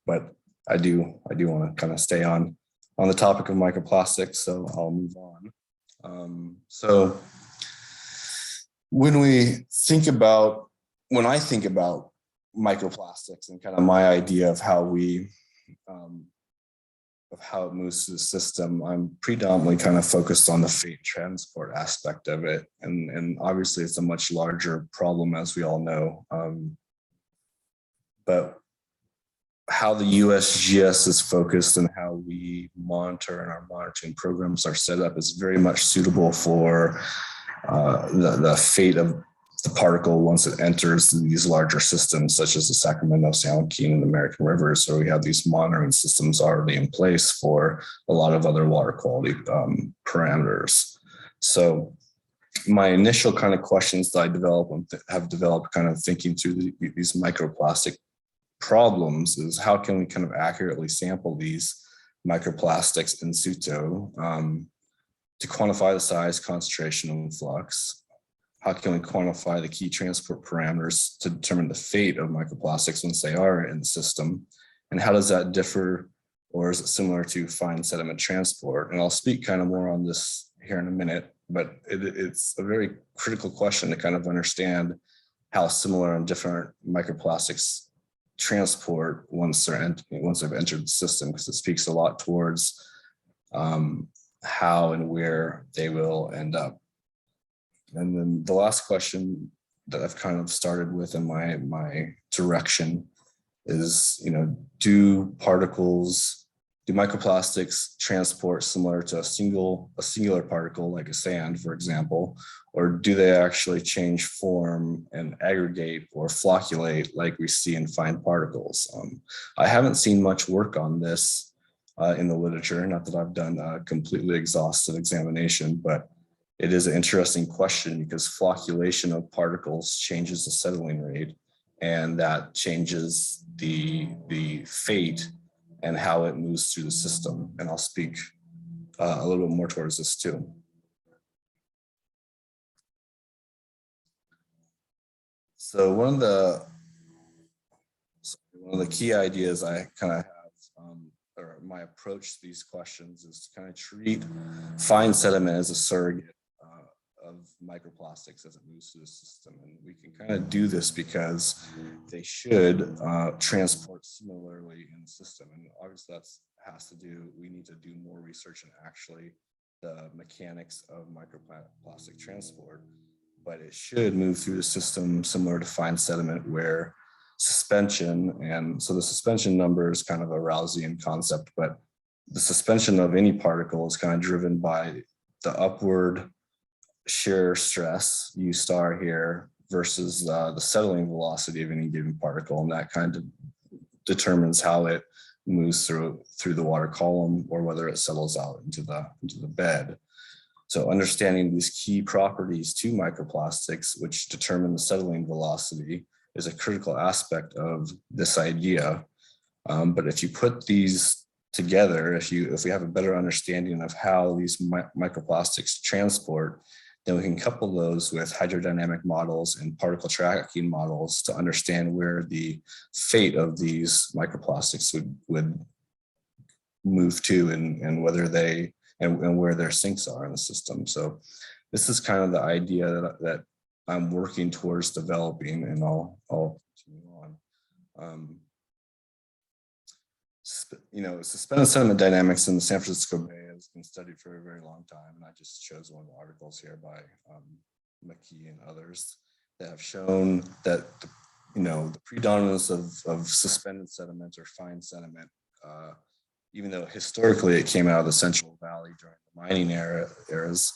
But I do want to kind of stay on the topic of microplastics, so I'll move on. So when I think about microplastics and kind of my idea of how it moves through the system, I'm predominantly kind of focused on the freight transport aspect of it. And obviously it's a much larger problem, as we all know. But how the USGS is focused and how we monitor and our monitoring programs are set up is very much suitable for the fate of the particle once it enters these larger systems, such as the Sacramento, San Joaquin, and American Rivers. So we have these monitoring systems already in place for a lot of other water quality parameters. So my initial kind of questions that I have developed kind of thinking through these microplastic problems is, how can we kind of accurately sample these microplastics in situ to quantify the size, concentration, and flux? How can we quantify the key transport parameters to determine the fate of microplastics once they are in the system? And how does that differ, or is it similar to fine sediment transport? And I'll speak kind of more on this here in a minute, but it's a very critical question to kind of understand how similar and different microplastics transport once they've entered the system, because it speaks a lot towards how and where they will end up. And then the last question that I've kind of started with in my direction is, do particles do microplastics transport similar to a singular particle like a sand, for example, or do they actually change form and aggregate or flocculate like we see in fine particles? I haven't seen much work on this in the literature, not that I've done a completely exhaustive examination, but it is an interesting question because flocculation of particles changes the settling rate, and that changes the fate and how it moves through the system. And I'll speak a little bit more towards this too. So one of the key ideas I kind of have, or my approach to these questions, is to kind of treat fine sediment as a surrogate of microplastics as it moves through the system. And we can kind of do this because they should transport similarly in the system. And obviously we need to do more research in actually the mechanics of microplastic transport, but it should move through the system similar to fine sediment where suspension, and so the suspension number is kind of a Rousean concept, but the suspension of any particle is kind of driven by the upward shear stress, U star here, versus the settling velocity of any given particle, and that kind of determines how it moves through the water column or whether it settles out into the bed. So understanding these key properties to microplastics, which determine the settling velocity, is a critical aspect of this idea. But if you put these together, if we have a better understanding of how these microplastics transport, then we can couple those with hydrodynamic models and particle tracking models to understand where the fate of these microplastics would move to, and whether they and where their sinks are in the system. So this is kind of the idea that I'm working towards developing, and I'll continue on. Suspended sediment dynamics in the San Francisco Bay has been studied for a very long time, and I just chose one of the articles here by McKee and others that have shown that the predominance of suspended sediment or fine sediment, even though historically it came out of the Central Valley during the mining eras,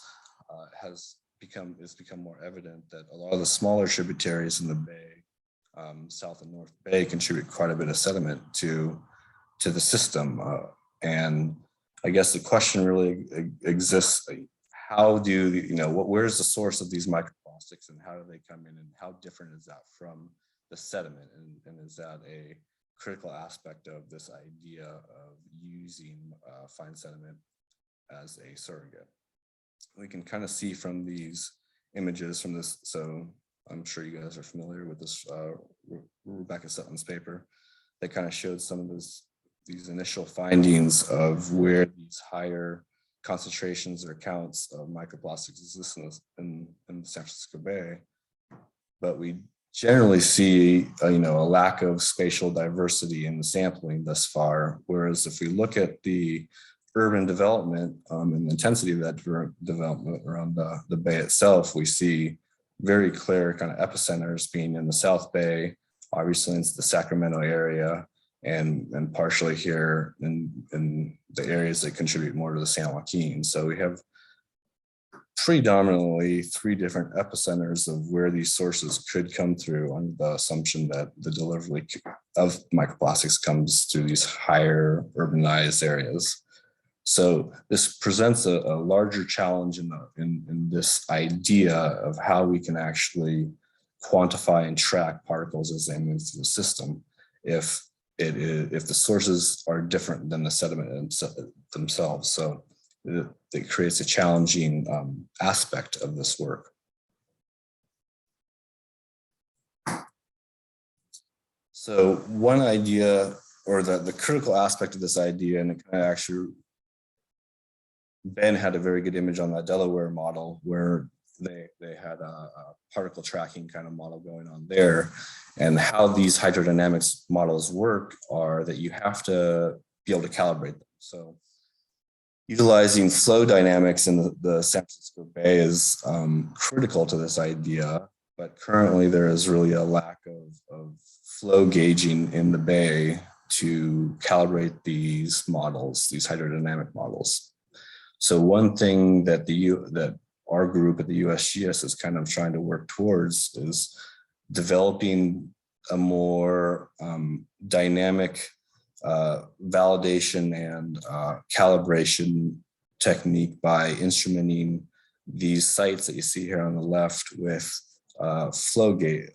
it's become more evident that a lot of the smaller tributaries in the bay, South and North Bay, contribute quite a bit of sediment to the system. And I guess the question really exists: how where's the source of these microplastics, and how do they come in, and how different is that from the sediment, and is that a critical aspect of this idea of using fine sediment as a surrogate? We can kind of see from these images from this, so I'm sure you guys are familiar with this Rebecca Sutton's paper that kind of showed some of these initial findings of where these higher concentrations or counts of microplastics exist in the San Francisco Bay. But we generally see a lack of spatial diversity in the sampling thus far, whereas if we look at the urban development and the intensity of that development around the bay itself, we see very clear kind of epicenters being in the South Bay, obviously it's the Sacramento area, and partially here in the areas that contribute more to the San Joaquin. So we have predominantly 3 different epicenters of where these sources could come through, on the assumption that the delivery of microplastics comes through these higher urbanized areas. So this presents a larger challenge in this idea of how we can actually quantify and track particles as they move through the system if the sources are different than the sediment themselves. So it creates a challenging aspect of this work. So one idea, or the critical aspect of this idea, and it kind of actually, Ben had a very good image on that Delaware model where they had a particle tracking kind of model going on there. And how these hydrodynamics models work are that you have to be able to calibrate them. So utilizing flow dynamics in the San Francisco Bay is critical to this idea, but currently there is really a lack of flow gauging in the bay to calibrate these models, these hydrodynamic models. So one thing that that our group at the USGS is kind of trying to work towards is developing a more dynamic validation and calibration technique by instrumenting these sites that you see here on the left with flow gauge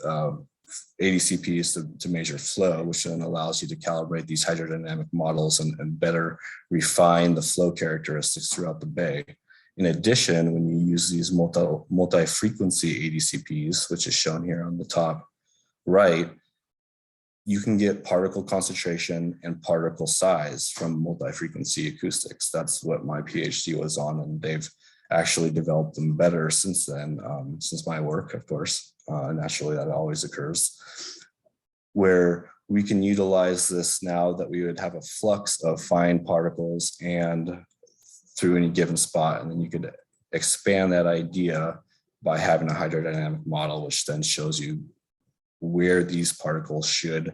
ADCPs to measure flow, which then allows you to calibrate these hydrodynamic models and better refine the flow characteristics throughout the bay. In addition, when you use these multi-frequency ADCPs, which is shown here on the top right, you can get particle concentration and particle size from multi-frequency acoustics. That's what my PhD was on, and they've actually developed them better since then, since my work, of course. Naturally, that always occurs, where we can utilize this now that we would have a flux of fine particles and through any given spot, and then you could expand that idea by having a hydrodynamic model, which then shows you where these particles should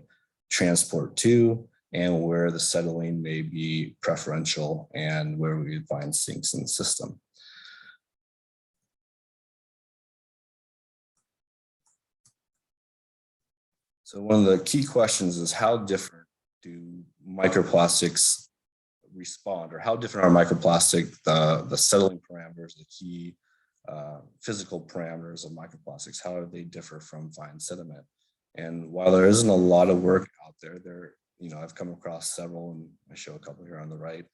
transport to and where the settling may be preferential and where we would find sinks in the system. So one of the key questions is, how different do microplastics respond, or how different are microplastic, the settling parameters, the key physical parameters of microplastics, how do they differ from fine sediment? And while there isn't a lot of work out there, I've come across several, and I show a couple here on the right.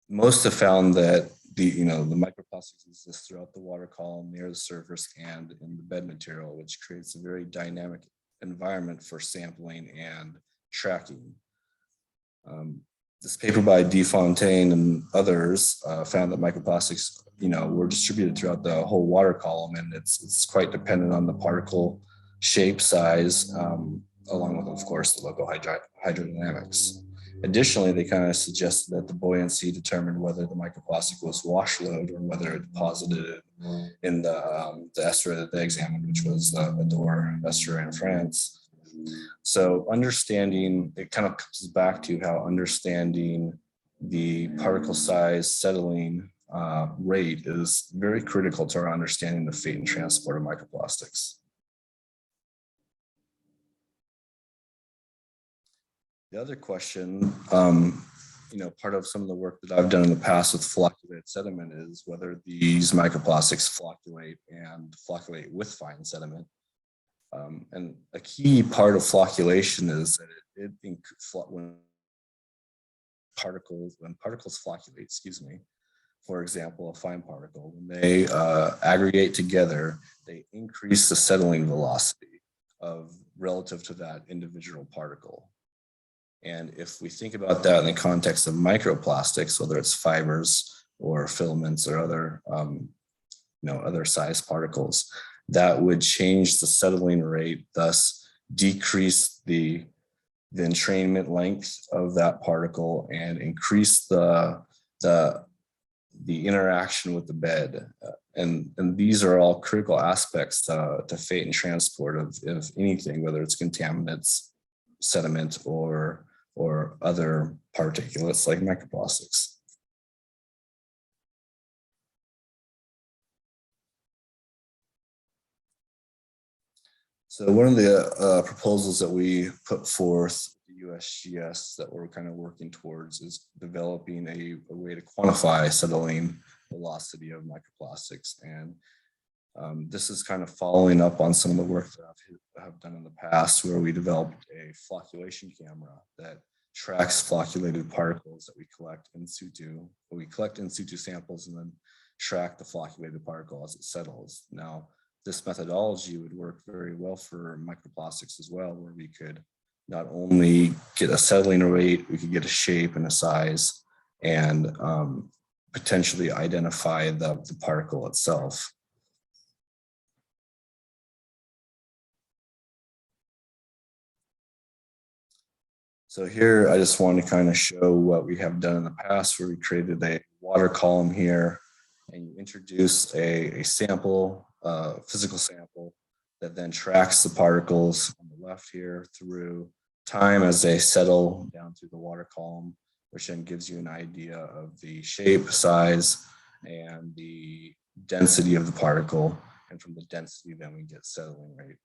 Most have found that the microplastics exist throughout the water column, near the surface, and in the bed material, which creates a very dynamic environment for sampling and tracking. This paper by DeFontaine and others found that microplastics, were distributed throughout the whole water column, and it's quite dependent on the particle shape, size, along with, of course, the local hydrodynamics. Additionally, they kind of suggested that the buoyancy determined whether the microplastic was wash load or whether it deposited in the estuary that they examined, which was the Adour estuary in France. So understanding, it kind of comes back to how understanding the particle size settling rate is very critical to our understanding the fate and transport of microplastics. The other question, part of some of the work that I've done in the past with flocculated sediment is whether these microplastics flocculate with fine sediment. And a key part of flocculation is that when particles flocculate, for example, a fine particle, when they aggregate together, they increase the settling velocity relative to that individual particle. And if we think about that in the context of microplastics, whether it's fibers or filaments or other size particles, that would change the settling rate, thus decrease the entrainment length of that particle and increase the interaction with the bed. And these are all critical aspects to fate and transport of anything, whether it's contaminants, sediment, or other particulates like microplastics. So one of the proposals that we put forth at the USGS that we're kind of working towards is developing a way to quantify settling velocity of microplastics. And this is kind of following up on some of the work that I have done in the past, where we developed a flocculation camera that tracks flocculated particles that we collect in situ. We collect in situ samples and then track the flocculated particle as it settles. Now, this methodology would work very well for microplastics as well, where we could not only get a settling rate, we could get a shape and a size, and potentially identify the particle itself. So here, I just want to kind of show what we have done in the past, where we created a water column here, and you introduce a sample, physical sample, that then tracks the particles on the left here through time as they settle down through the water column, which then gives you an idea of the shape, size, and the density of the particle. And from the density, then we get settling rate.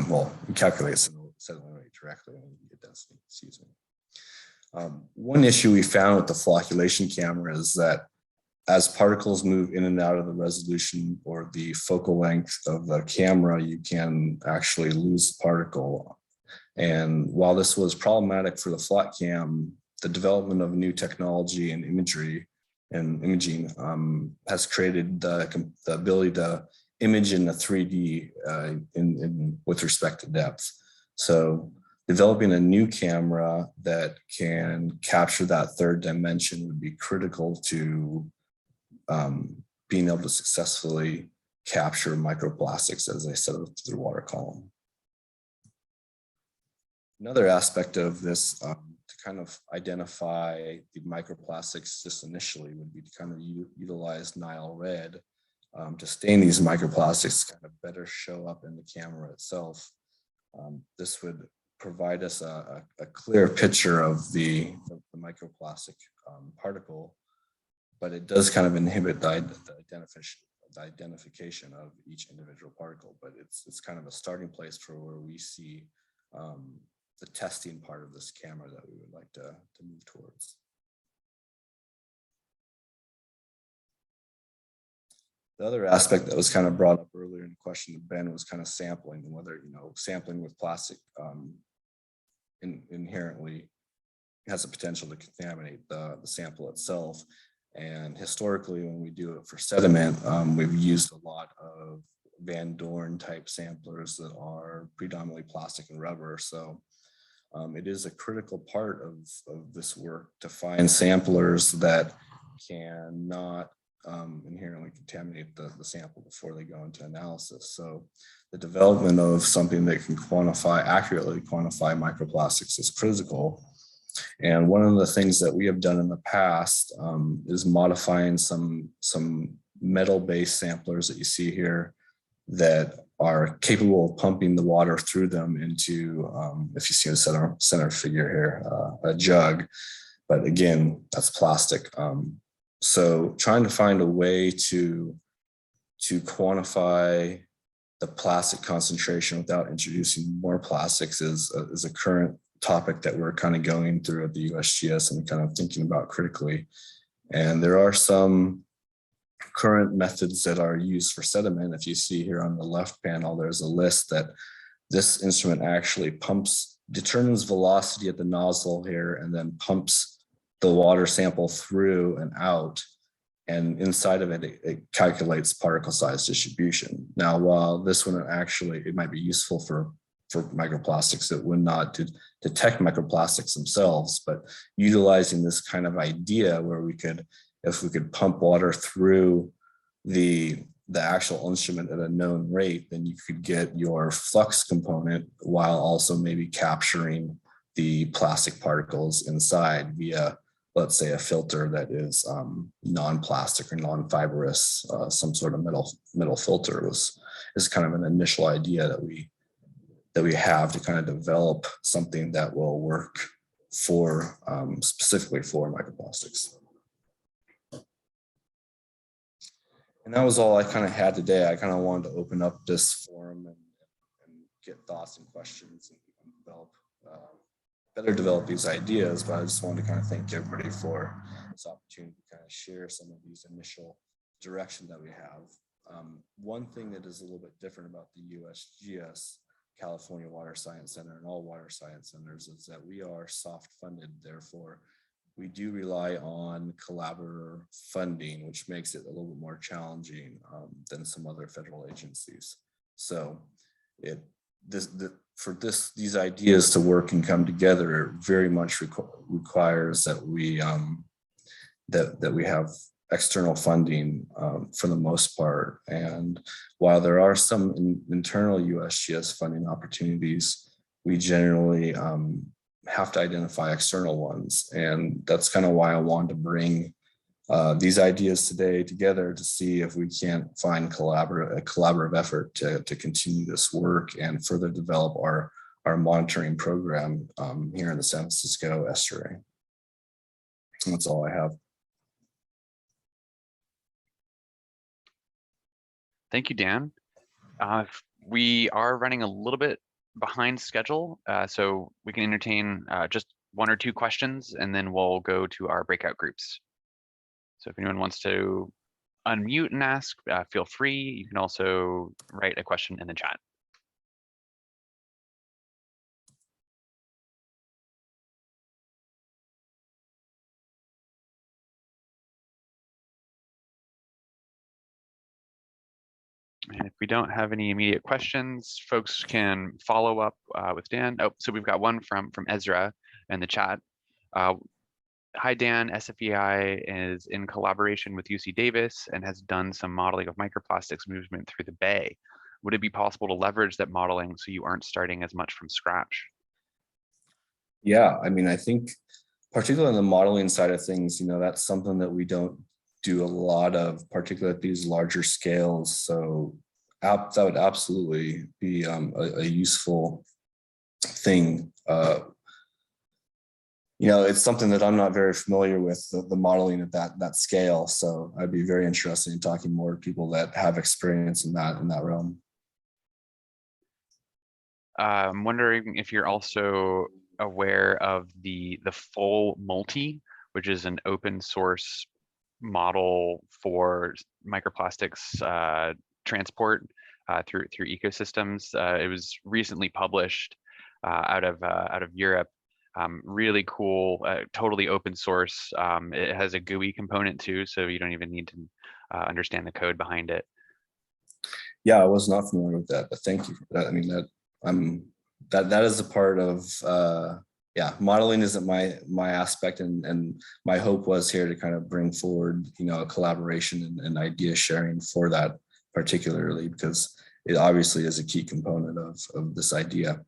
Well, we calculate settling rate directly when we get density, excuse me. One issue we found with the flocculation camera is that as particles move in and out of the resolution or the focal length of the camera, you can actually lose the particle. And while this was problematic for the flock cam, the development of new technology and imagery and imaging has created the ability to image in the 3D with respect to depth. So developing a new camera that can capture that third dimension would be critical to being able to successfully capture microplastics as they settle through the water column. Another aspect of this to kind of identify the microplastics just initially would be to kind of utilize Nile red to stain these microplastics to kind of better show up in the camera itself. This would provide us a clear picture of the microplastic particle, but it does kind of inhibit the identification of each individual particle. But it's kind of a starting place for where we see the testing part of this camera that we would like to move towards. The other aspect that was kind of brought up earlier in the question to Ben was kind of sampling, and whether, sampling with plastic inherently has the potential to contaminate the sample itself. And historically, when we do it for sediment, we've used a lot of Van Dorn type samplers that are predominantly plastic and rubber. So it is a critical part of this work to find samplers that cannot inherently contaminate the sample before they go into analysis. So the development of something that can accurately quantify microplastics is critical. And one of the things that we have done in the past is modifying some metal-based samplers that you see here that are capable of pumping the water through them into, if you see the center figure here, a jug. But again, that's plastic. So trying to find a way to quantify the plastic concentration without introducing more plastics is a current topic that we're kind of going through at the USGS and kind of thinking about critically. And there are some current methods that are used for sediment. If you see here on the left panel, there's a list that this instrument actually determines velocity at the nozzle here, and then pumps the water sample through and out. And inside of it, it calculates particle size distribution. Now, while this one it might be useful for microplastics, it would not detect microplastics themselves, but utilizing this kind of idea where if we could pump water through the actual instrument at a known rate, then you could get your flux component while also maybe capturing the plastic particles inside via, let's say, a filter that is non-plastic or non-fibrous. Some sort of metal filter is kind of an initial idea that we have to kind of develop something that will work for specifically for microplastics. And that was all I kind of had today. I kind of wanted to open up this forum and get thoughts and questions and better develop these ideas. But I just wanted to kind of thank everybody for this opportunity to kind of share some of these initial direction that we have. One thing that is a little bit different about the USGS, California Water Science Center, and all water science centers is that we are soft funded. Therefore, we do rely on collaborator funding, which makes it a little bit more challenging than some other federal agencies. So these ideas to work and come together, it very much requires that we have external funding for the most part. And while there are some internal USGS funding opportunities, we generally have to identify external ones. And that's kind of why I wanted to bring these ideas today together to see if we can't find a collaborative effort to continue this work and further develop our our monitoring program here in the San Francisco estuary. And that's all I have. Thank you, Dan. We are running a little bit behind schedule, so we can entertain just 1 or 2 questions, and then we'll go to our breakout groups. So if anyone wants to unmute and ask, feel free. You can also write a question in the chat. And if we don't have any immediate questions, folks can follow up with Dan. Oh, so we've got one from Ezra in the chat. Hi, Dan. SFEI is in collaboration with UC Davis and has done some modeling of microplastics movement through the bay. Would it be possible to leverage that modeling so you aren't starting as much from scratch? Yeah, I mean, I think particularly on the modeling side of things, you know, that's something that we don't do a lot of, particularly at these larger scales. So that would absolutely be a useful thing. You know, it's something that I'm not very familiar with, the modeling at that scale. So I'd be very interested in talking more to people that have experience in that realm. I'm wondering if you're also aware of the full multi, which is an open source model for microplastics transport through ecosystems. It was recently published out of Europe. Really cool, totally open source. It has a GUI component too, so you don't even need to understand the code behind it. Yeah, I was not familiar with that, but thank you for that. I mean, that is a part of yeah, modeling isn't my aspect, and my hope was here to kind of bring forward, you know, a collaboration and idea sharing for that, particularly because it obviously is a key component of this idea.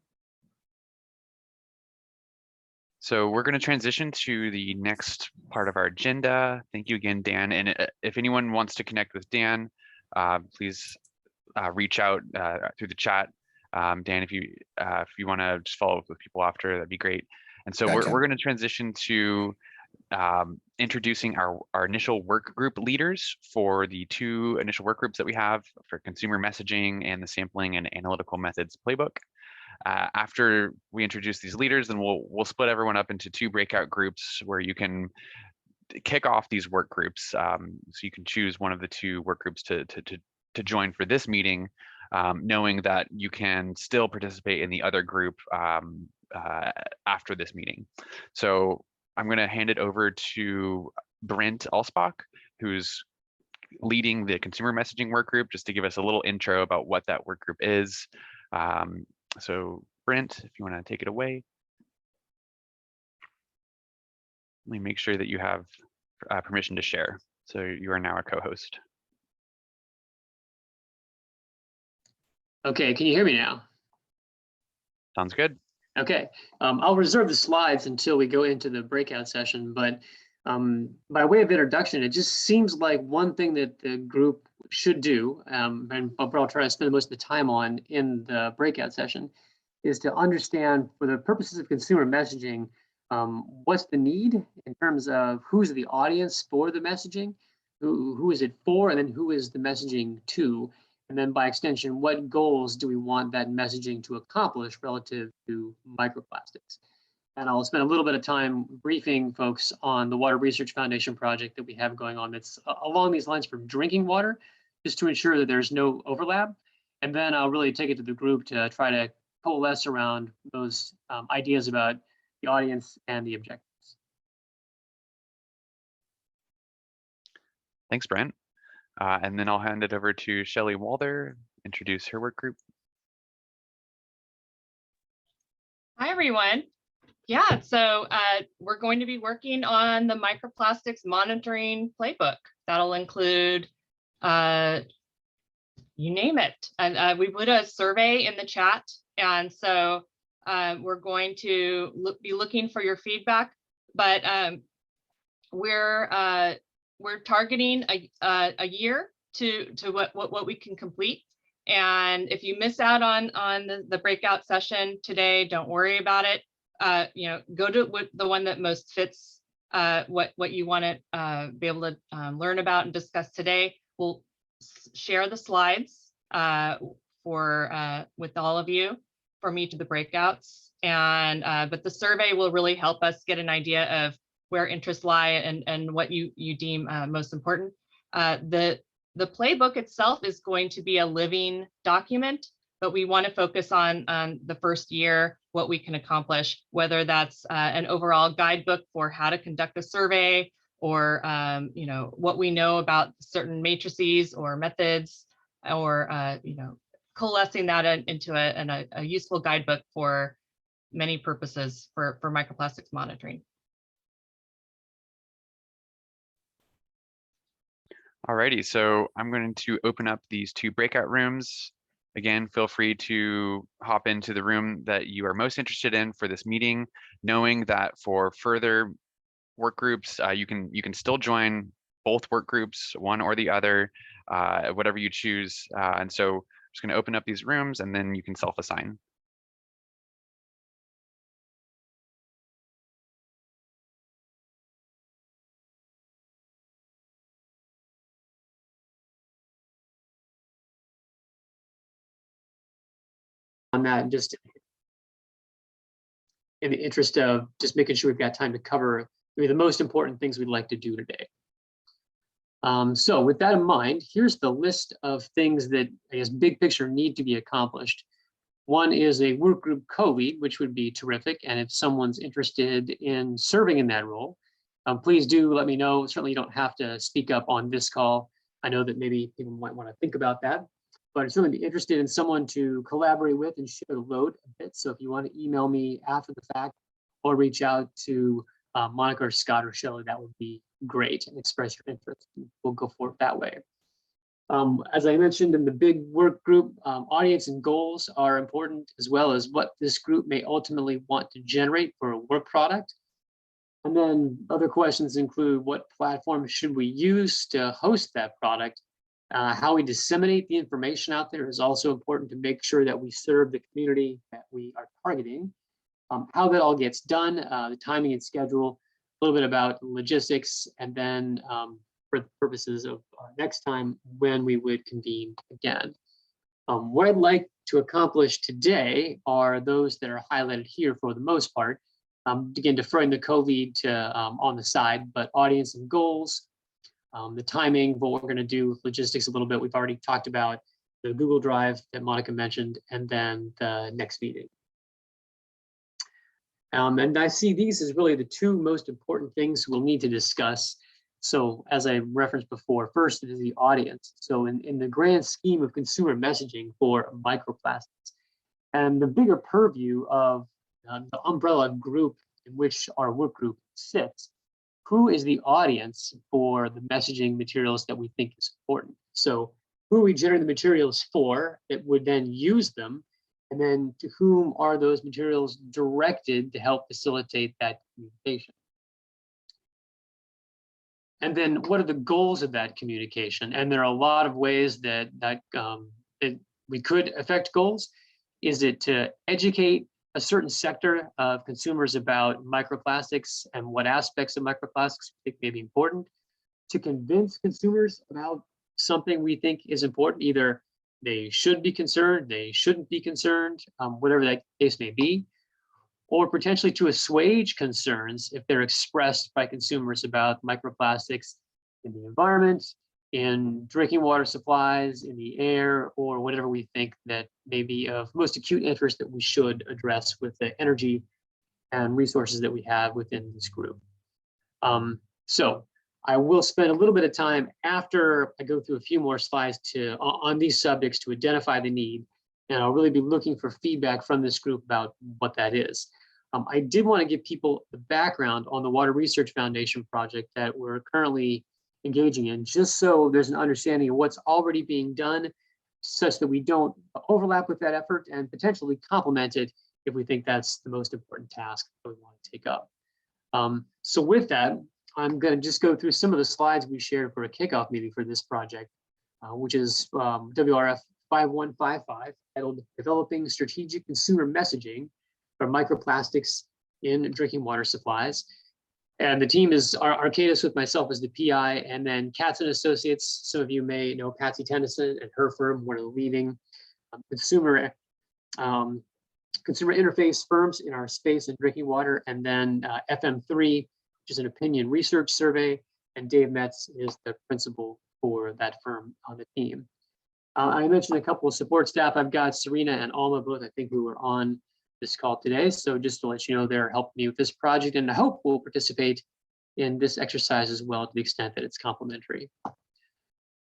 So we're going to transition to the next part of our agenda. Thank you again, Dan. And if anyone wants to connect with Dan, please reach out through the chat. Dan, if you want to just follow up with people after, that'd be great. And so we're going to transition to introducing our initial work group leaders for the 2 initial work groups that we have for consumer messaging and the sampling and analytical methods playbook. After we introduce these leaders, then we'll split everyone up into 2 breakout groups where you can kick off these work groups. So you can choose one of the 2 work groups to join for this meeting, knowing that you can still participate in the other group after this meeting. So I'm going to hand it over to Brent Alsbach, who's leading the consumer messaging work group, just to give us a little intro about what that work group is. So Brent, if you want to take it away. Let me make sure that you have permission to share. So you are now a co-host. Okay, can you hear me now? Sounds good. Okay, I'll reserve the slides until we go into the breakout session, but by way of introduction, it just seems like one thing that the group should do, and I'll try to spend most of the time on in the breakout session, is to understand, for the purposes of consumer messaging, what's the need in terms of who's the audience for the messaging, who is it for, and then who is the messaging to, and then by extension, what goals do we want that messaging to accomplish relative to microplastics. And I'll spend a little bit of time briefing folks on the Water Research Foundation project that we have going on that's along these lines for drinking water, just to ensure that there's no overlap. And then I'll really take it to the group to try to coalesce around those ideas about the audience and the objectives. Thanks, Brent. And then I'll hand it over to Shelley Walther, introduce her work group. Hi, everyone. Yeah, so we're going to be working on the Microplastics Monitoring Playbook. That'll include, you name it. And we put a survey in the chat. And so we're going to be looking for your feedback, but we're targeting a year to what we can complete. And if you miss out on the breakout session today, don't worry about it. Go to the one that most fits what you want to be able to learn about and discuss today. We'll share the slides with all of you from each of the breakouts. But the survey will really help us get an idea of where interests lie and what you deem most important. The playbook itself is going to be a living document, but we want to focus on the first year, what we can accomplish, whether that's an overall guidebook for how to conduct a survey, or what we know about certain matrices or methods, or coalescing that into a useful guidebook for many purposes for microplastics monitoring. Alrighty, so I'm going to open up these 2 breakout rooms. Again, feel free to hop into the room that you are most interested in for this meeting, knowing that for further work groups, you can still join both work groups, one or the other, whatever you choose. And so I'm just going to open up these rooms, and then you can self-assign. On that, just in the interest of just making sure we've got time to cover maybe the most important things we'd like to do today. So with that in mind, here's the list of things that I guess big picture need to be accomplished. One is a work group co-lead, which would be terrific. And if someone's interested in serving in that role, please do let me know. Certainly you don't have to speak up on this call. I know that maybe people might want to think about that, but I'd certainly be interested in someone to collaborate with and share the load a bit. So if you want to email me after the fact or reach out to Monica or Scott or Shelley, that would be great, and express your interest. We'll go for it that way. As I mentioned in the big work group, audience and goals are important, as well as what this group may ultimately want to generate for a work product. And then other questions include what platform should we use to host that product? How we disseminate the information out there is also important to make sure that we serve the community that we are targeting. How that all gets done, the timing and schedule, a little bit about logistics, and then for the purposes of next time when we would convene again. What I'd like to accomplish today are those that are highlighted here for the most part. Again, deferring the co-lead to on the side, but audience and goals, the timing, what we're going to do with logistics a little bit. We've already talked about the Google Drive that Monica mentioned, and then the next meeting. And I see these as really the 2 most important things we'll need to discuss. So as I referenced before, first is the audience. So in the grand scheme of consumer messaging for microplastics, and the bigger purview of the umbrella group in which our work group sits, who is the audience for the messaging materials that we think is important? So who are we generating the materials for that would then use them? And then to whom are those materials directed to help facilitate that communication? And then what are the goals of that communication? And there are a lot of ways that we could affect goals. Is it to educate a certain sector of consumers about microplastics and what aspects of microplastics we think may be important? To convince consumers about something we think is important, either they should be concerned, they shouldn't be concerned, whatever that case may be, or potentially to assuage concerns if they're expressed by consumers about microplastics in the environment, in drinking water supplies, in the air, or whatever we think that may be of most acute interest that we should address with the energy and resources that we have within this group. So I will spend a little bit of time after I go through a few more slides on these subjects to identify the need, and I'll really be looking for feedback from this group about what that is. I did want to give people the background on the Water Research Foundation project that we're currently engaging in, just so there's an understanding of what's already being done, such that we don't overlap with that effort and potentially complement it if we think that's the most important task that we want to take up. So with that, I'm going to just go through some of the slides we shared for a kickoff meeting for this project, which is WRF 5155 titled Developing Strategic Consumer Messaging for Microplastics in Drinking Water Supplies. And the team is Arcadis with myself as the PI, and then Katz and Associates. Some of you may know Patsy Tennyson and her firm, one of the leading consumer interface firms in our space in drinking water, and then FM3, which is an opinion research survey, and Dave Metz is the principal for that firm on the team. I mentioned a couple of support staff. I've got Serena and Alma, both I think who are on this call today. So just to let you know, they're helping me with this project, and I hope will participate in this exercise as well to the extent that it's complementary.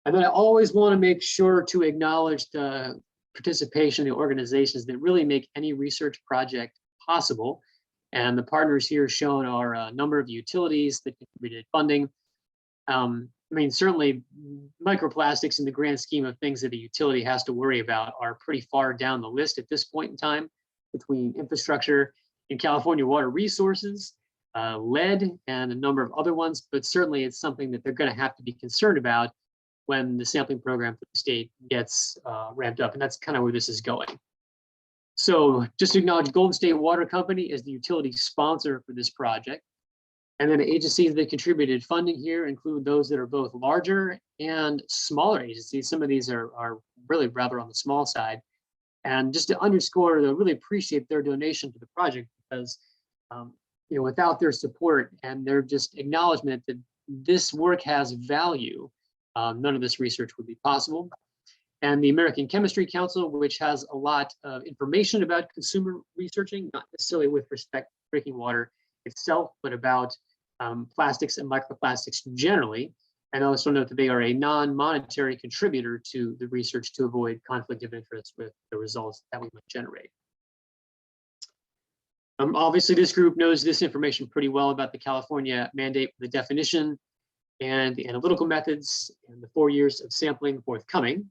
And then I always want to make sure to acknowledge the participation of the organizations that really make any research project possible. And the partners here shown are a number of utilities that contributed funding. I mean, certainly microplastics in the grand scheme of things that a utility has to worry about are pretty far down the list at this point in time, between infrastructure in California water resources, lead, and a number of other ones. But certainly it's something that they're going to have to be concerned about when the sampling program for the state gets ramped up. And that's kind of where this is going. So just to acknowledge, Golden State Water Company is the utility sponsor for this project. And then the agencies that contributed funding here include those that are both larger and smaller agencies. Some of these are really rather on the small side. And just to underscore, they really appreciate their donation to the project, because you know, without their support and their just acknowledgement that this work has value, none of this research would be possible. And the American Chemistry Council, which has a lot of information about consumer researching, not necessarily with respect to drinking water itself, but about plastics and microplastics generally. And also note that they are a non-monetary contributor to the research to avoid conflict of interest with the results that we might generate. Obviously, this group knows this information pretty well about the California mandate, the definition and the analytical methods, and the 4 years of sampling forthcoming.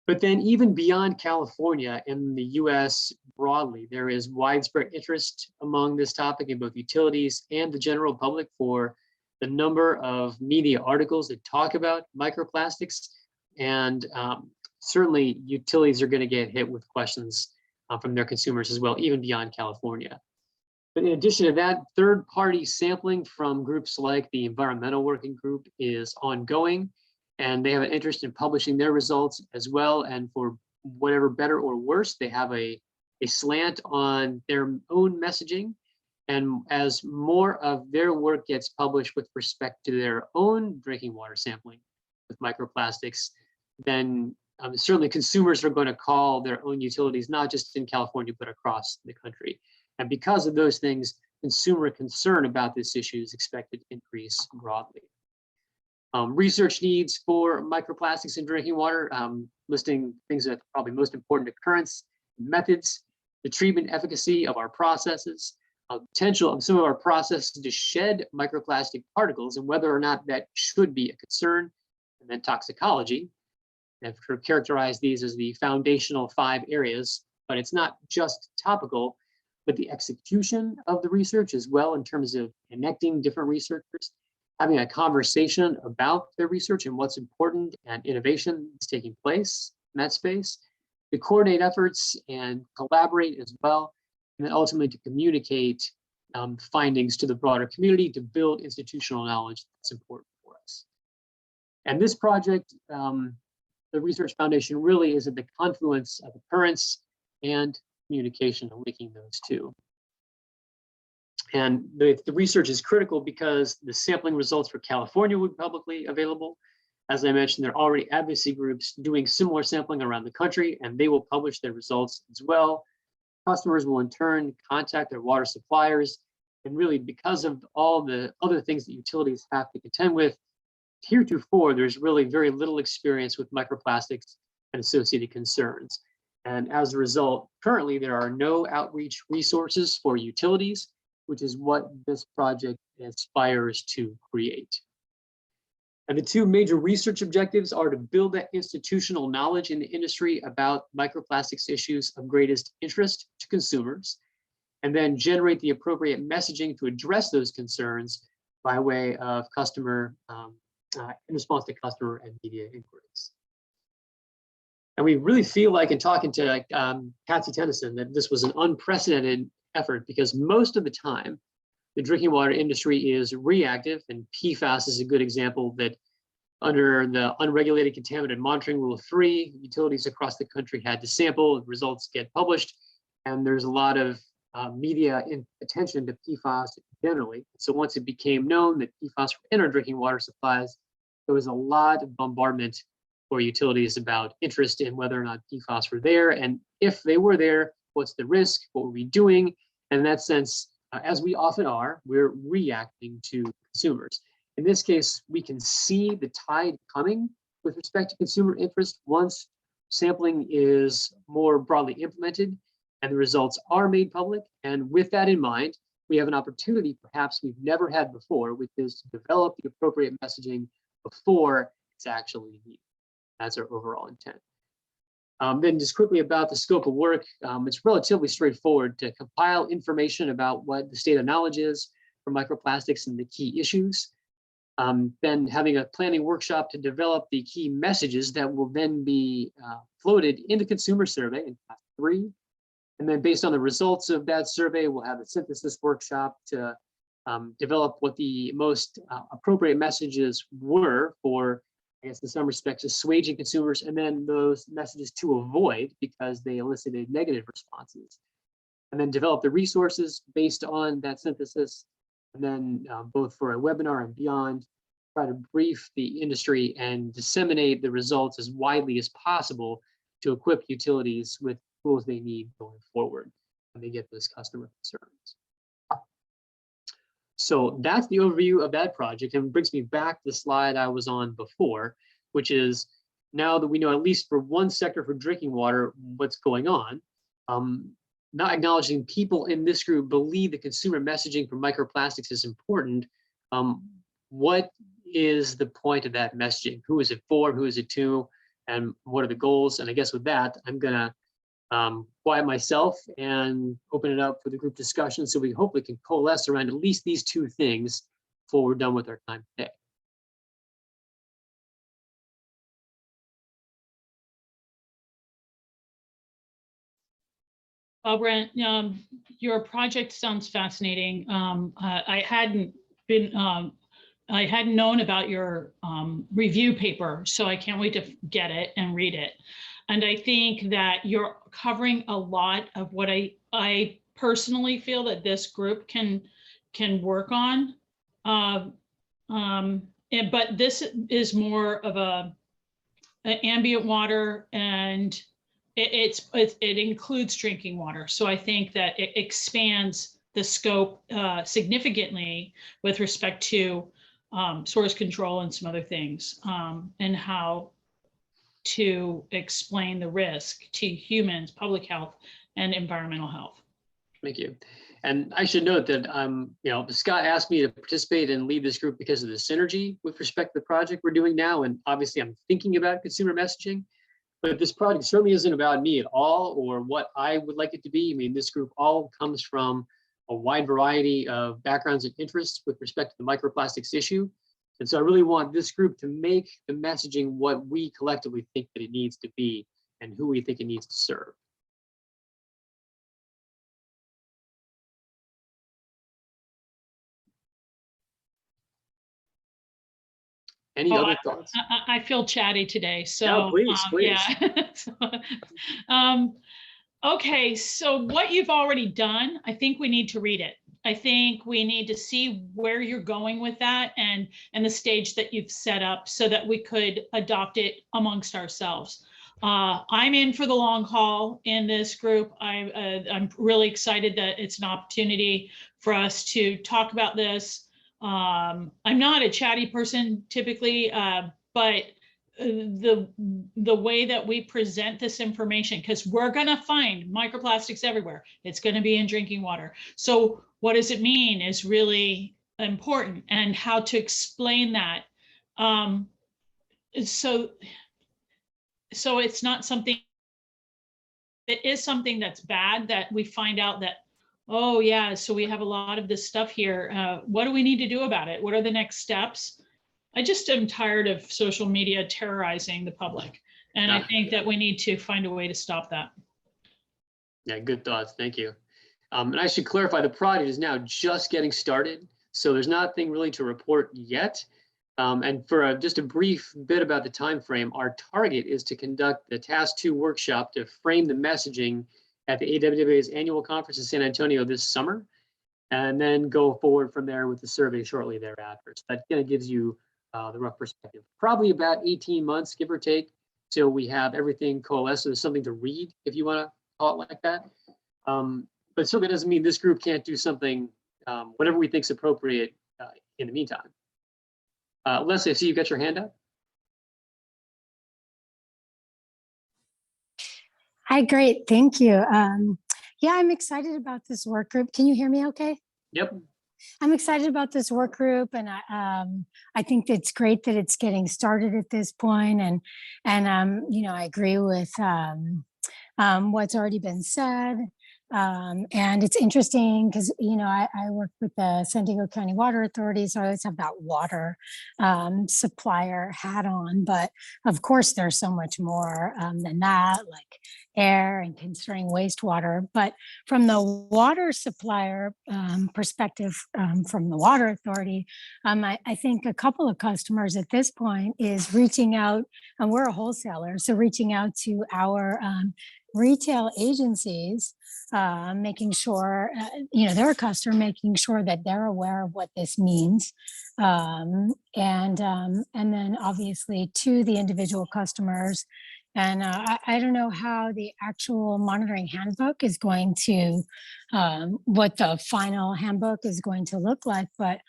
But then even beyond California, in the US broadly, there is widespread interest among this topic in both utilities and the general public for the number of media articles that talk about microplastics. And certainly utilities are going to get hit with questions from their consumers as well, even beyond California. But in addition to that, third-party sampling from groups like the Environmental Working Group is ongoing, and they have an interest in publishing their results as well. And for whatever better or worse, they have a slant on their own messaging. And as more of their work gets published with respect to their own drinking water sampling with microplastics, then certainly consumers are going to call their own utilities, not just in California, but across the country. And because of those things, consumer concern about this issue is expected to increase broadly. Research needs for microplastics in drinking water, listing things that are probably most important: occurrence, methods, the treatment efficacy of our processes, potential of some of our processes to shed microplastic particles, and whether or not that should be a concern, and then toxicology. I've characterized these as the foundational 5 areas, but it's not just topical, but the execution of the research as well, in terms of connecting different researchers, having a conversation about their research and what's important and innovation is taking place in that space, to coordinate efforts and collaborate as well, and then ultimately to communicate findings to the broader community to build institutional knowledge that's important for us. And this project, the Research Foundation, really is at the confluence of occurrence and communication, and linking those two. And the research is critical because the sampling results for California would be publicly available. As I mentioned, there are already advocacy groups doing similar sampling around the country, and they will publish their results as well. Customers will in turn contact their water suppliers. And really, because of all the other things that utilities have to contend with, heretofore, there's really very little experience with microplastics and associated concerns. And as a result, currently there are no outreach resources for utilities, which is what this project aspires to create. And the 2 major research objectives are to build that institutional knowledge in the industry about microplastics issues of greatest interest to consumers, and then generate the appropriate messaging to address those concerns by way of customer, in response to customer and media inquiries. And we really feel like, in talking to Patsy Tennyson, that this was an unprecedented effort, because most of the time, the drinking water industry is reactive, and PFAS is a good example that under the unregulated contaminant monitoring rule 3, utilities across the country had to sample, results get published, and there's a lot of media attention to PFAS generally. So once it became known that PFAS were in our drinking water supplies, there was a lot of bombardment for utilities about interest in whether or not PFAS were there, and if they were there, what's the risk, what were we doing? And in that sense, as we often are, we're reacting to consumers. In this case, we can see the tide coming with respect to consumer interest once sampling is more broadly implemented and the results are made public. And with that in mind, we have an opportunity perhaps we've never had before, which is to develop the appropriate messaging before it's actually needed. That's our overall intent. Then just quickly about the scope of work, it's relatively straightforward to compile information about what the state of knowledge is for microplastics and the key issues. Then having a planning workshop to develop the key messages that will then be floated in the consumer survey in class 3. And then based on the results of that survey, we'll have a synthesis workshop to develop what the most appropriate messages were for, I guess, in some respects, assuaging consumers, and then those messages to avoid because they elicited negative responses. And then develop the resources based on that synthesis. And then both for a webinar and beyond, try to brief the industry and disseminate the results as widely as possible to equip utilities with tools they need going forward when they get those customer concerns. So that's the overview of that project, and brings me back to the slide I was on before, which is now that we know at least for one sector for drinking water what's going on, not acknowledging people in this group believe the consumer messaging for microplastics is important. What is the point of that messaging? Who is it for? Who is it to? And what are the goals? And I guess with that, I'm gonna quiet myself and open it up for the group discussion so we hopefully can coalesce around at least these two things before we're done with our time today. Well, Brent, your project sounds fascinating. I hadn't known about your review paper, so I can't wait to get it and read it. And I think that you're covering a lot of what I personally feel that this group can work on. But this is more of an ambient water, and it includes drinking water. So I think that it expands the scope significantly with respect to source control and some other things, and how to explain the risk to humans, public health, and environmental health. Thank you. And I should note that Scott asked me to participate and lead this group because of the synergy with respect to the project we're doing now. And obviously I'm thinking about consumer messaging, but this project certainly isn't about me at all or what I would like it to be. I mean, this group all comes from a wide variety of backgrounds and interests with respect to the microplastics issue. And so I really want this group to make the messaging what we collectively think that it needs to be and who we think it needs to serve. Any other thoughts? I feel chatty today, so no, please. Yeah. Okay, so what you've already done, I think we need to read it. I think we need to see where you're going with that and the stage that you've set up so that we could adopt it amongst ourselves. I'm in for the long haul in this group. I'm really excited that it's an opportunity for us to talk about this. I'm not a chatty person typically, but the way that we present this information, because we're going to find microplastics everywhere. It's going to be in drinking water. So what does it mean is really important, and how to explain that. So it's not something, it is something that's bad that we find out that, oh yeah, so we have a lot of this stuff here. What do we need to do about it? What are the next steps? I just am tired of social media terrorizing the public. And I Yeah. think that we need to find a way to stop that. Yeah, good thoughts. Thank you. And I should clarify, the project is now just getting started, so there's nothing really to report yet. And for just a brief bit about the time frame, our target is to conduct the Task 2 workshop to frame the messaging at the AWWA's annual conference in San Antonio this summer, and then go forward from there with the survey shortly thereafter. So that kind of gives you the rough perspective. Probably about 18 months, give or take, till we have everything coalesced. So there's something to read, if you want to call it like that. But still, that doesn't mean this group can't do something, whatever we think is appropriate in the meantime. Leslie, I see you got your hand up. Hi, great, thank you. Yeah, I'm excited about this work group. Can you hear me okay? Yep. I'm excited about this work group, and I think it's great that it's getting started at this point. And you know, I agree with what's already been said. And it's interesting because, you know, I work with the San Diego County Water Authority, so I always have that water supplier hat on. But of course, there's so much more than that, like air and considering wastewater. But from the water supplier perspective, from the Water Authority, I think a couple of customers at this point is reaching out, and we're a wholesaler, so reaching out to our retail agencies, making sure, you know, they're a customer, making sure that they're aware of what this means. And then obviously to the individual customers. And I don't know how the actual monitoring handbook is going to, what the final handbook is going to look like. But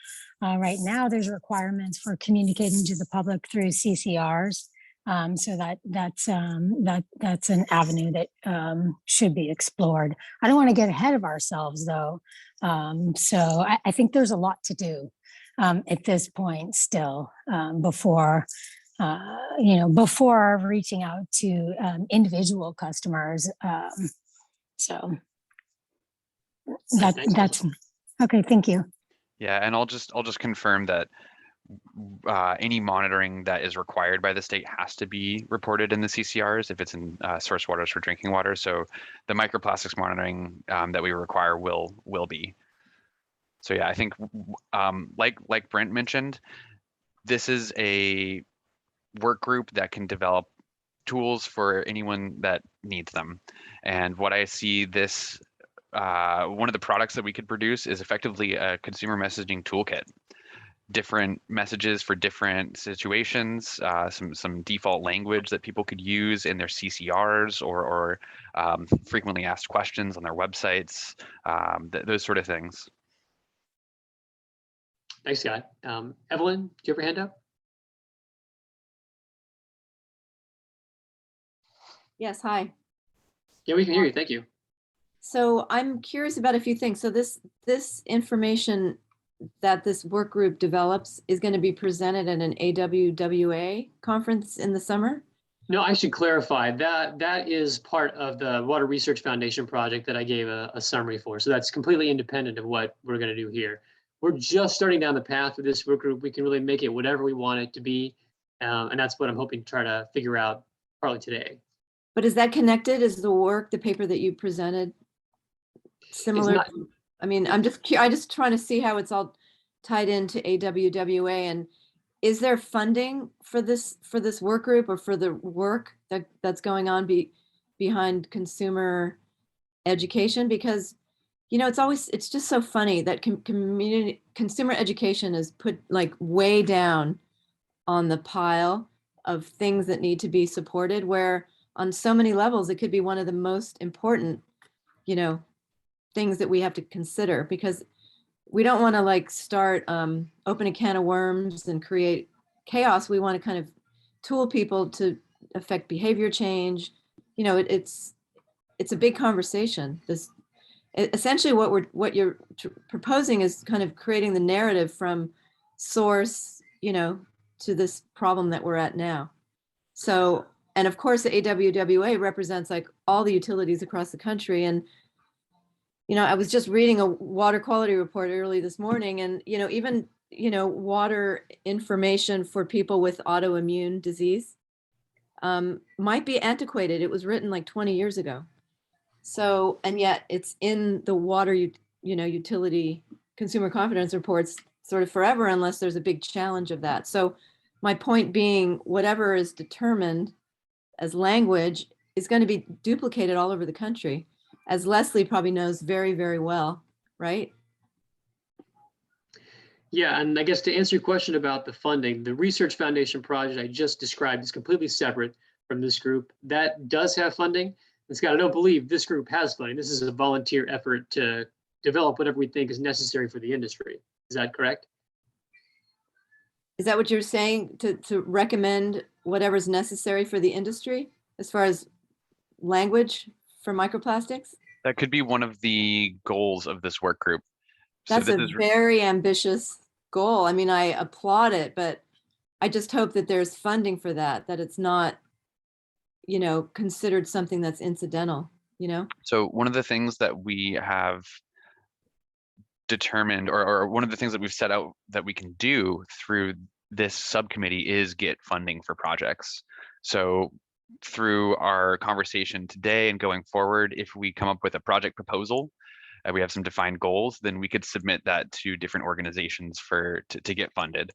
right now there's requirements for communicating to the public through CCRs. So that's an avenue that should be explored. I don't want to get ahead of ourselves though. So I think there's a lot to do at this point still before you know, before reaching out to individual customers. So that's okay. Thank you. Yeah, and I'll just confirm that any monitoring that is required by the state has to be reported in the CCRs if it's in source waters for drinking water. So the microplastics monitoring that we require will be. So yeah, I think like Brent mentioned, this is a work group that can develop tools for anyone that needs them. And what I see this one of the products that we could produce is effectively a consumer messaging toolkit. Different messages for different situations, some default language that people could use in their CCRs or frequently asked questions on their websites, those sort of things. Thanks, Scott. Evelyn, do you have your hand up? Yes, hi. Yeah, we can hear you. Thank you. So I'm curious about a few things. So this information that this work group develops is going to be presented at an AWWA conference in the summer? No, I should clarify that is part of the Water Research Foundation project that I gave a summary for. So that's completely independent of what we're going to do here. We're just starting down the path with this work group. We can really make it whatever we want it to be. And that's what I'm hoping to try to figure out probably today. But is that connected? Is the paper that you presented similar? I mean, I just trying to see how it's all tied into AWWA, and is there funding for this work group or for the work that's going on behind consumer education? Because, you know, it's just so funny that consumer education is put like way down on the pile of things that need to be supported, where on so many levels, it could be one of the most important, you know, things that we have to consider, because we don't want to like start open a can of worms and create chaos. We want to kind of tool people to affect behavior change. You know, it's a big conversation. Essentially what you're proposing is kind of creating the narrative from source, you know, to this problem that we're at now. So, and of course the AWWA represents like all the utilities across the country. And, you know, I was just reading a water quality report early this morning, and, you know, even, you know, water information for people with autoimmune disease. might be antiquated. It was written like 20 years ago. So, and yet it's in the water, utility consumer confidence reports sort of forever, unless there's a big challenge of that. So my point being, whatever is determined as language is going to be duplicated all over the country, as Leslie probably knows very, very well, right? Yeah, and I guess to answer your question about the funding, the Research Foundation project I just described is completely separate from this group. That does have funding. And Scott, I don't believe this group has funding. This is a volunteer effort to develop whatever we think is necessary for the industry. Is that correct? Is that what you're saying, to recommend whatever's necessary for the industry as far as language for microplastics? That could be one of the goals of this work group. That's a very ambitious goal. I mean, I applaud it, but I just hope that there's funding for that, that it's not, considered something that's incidental, So one of the things that we have determined, or one of the things that we've set out that we can do through this subcommittee is get funding for projects. So through our conversation today and going forward, if we come up with a project proposal, we have some defined goals, then we could submit that to different organizations to get funded.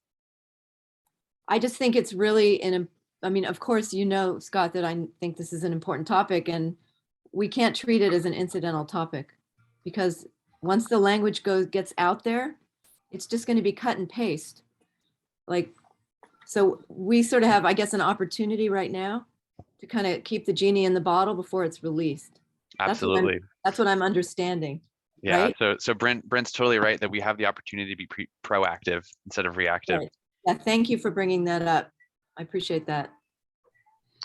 I just think it's really of course, Scott, that I think this is an important topic, and we can't treat it as an incidental topic, because once the language gets out there, it's just going to be cut and paste. So we sort of have, I guess, an opportunity right now to kind of keep the genie in the bottle before it's released. Absolutely. That's what I'm understanding. Yeah. Right? So Brent's totally right that we have the opportunity to be proactive instead of reactive. Right. Yeah, thank you for bringing that up. I appreciate that.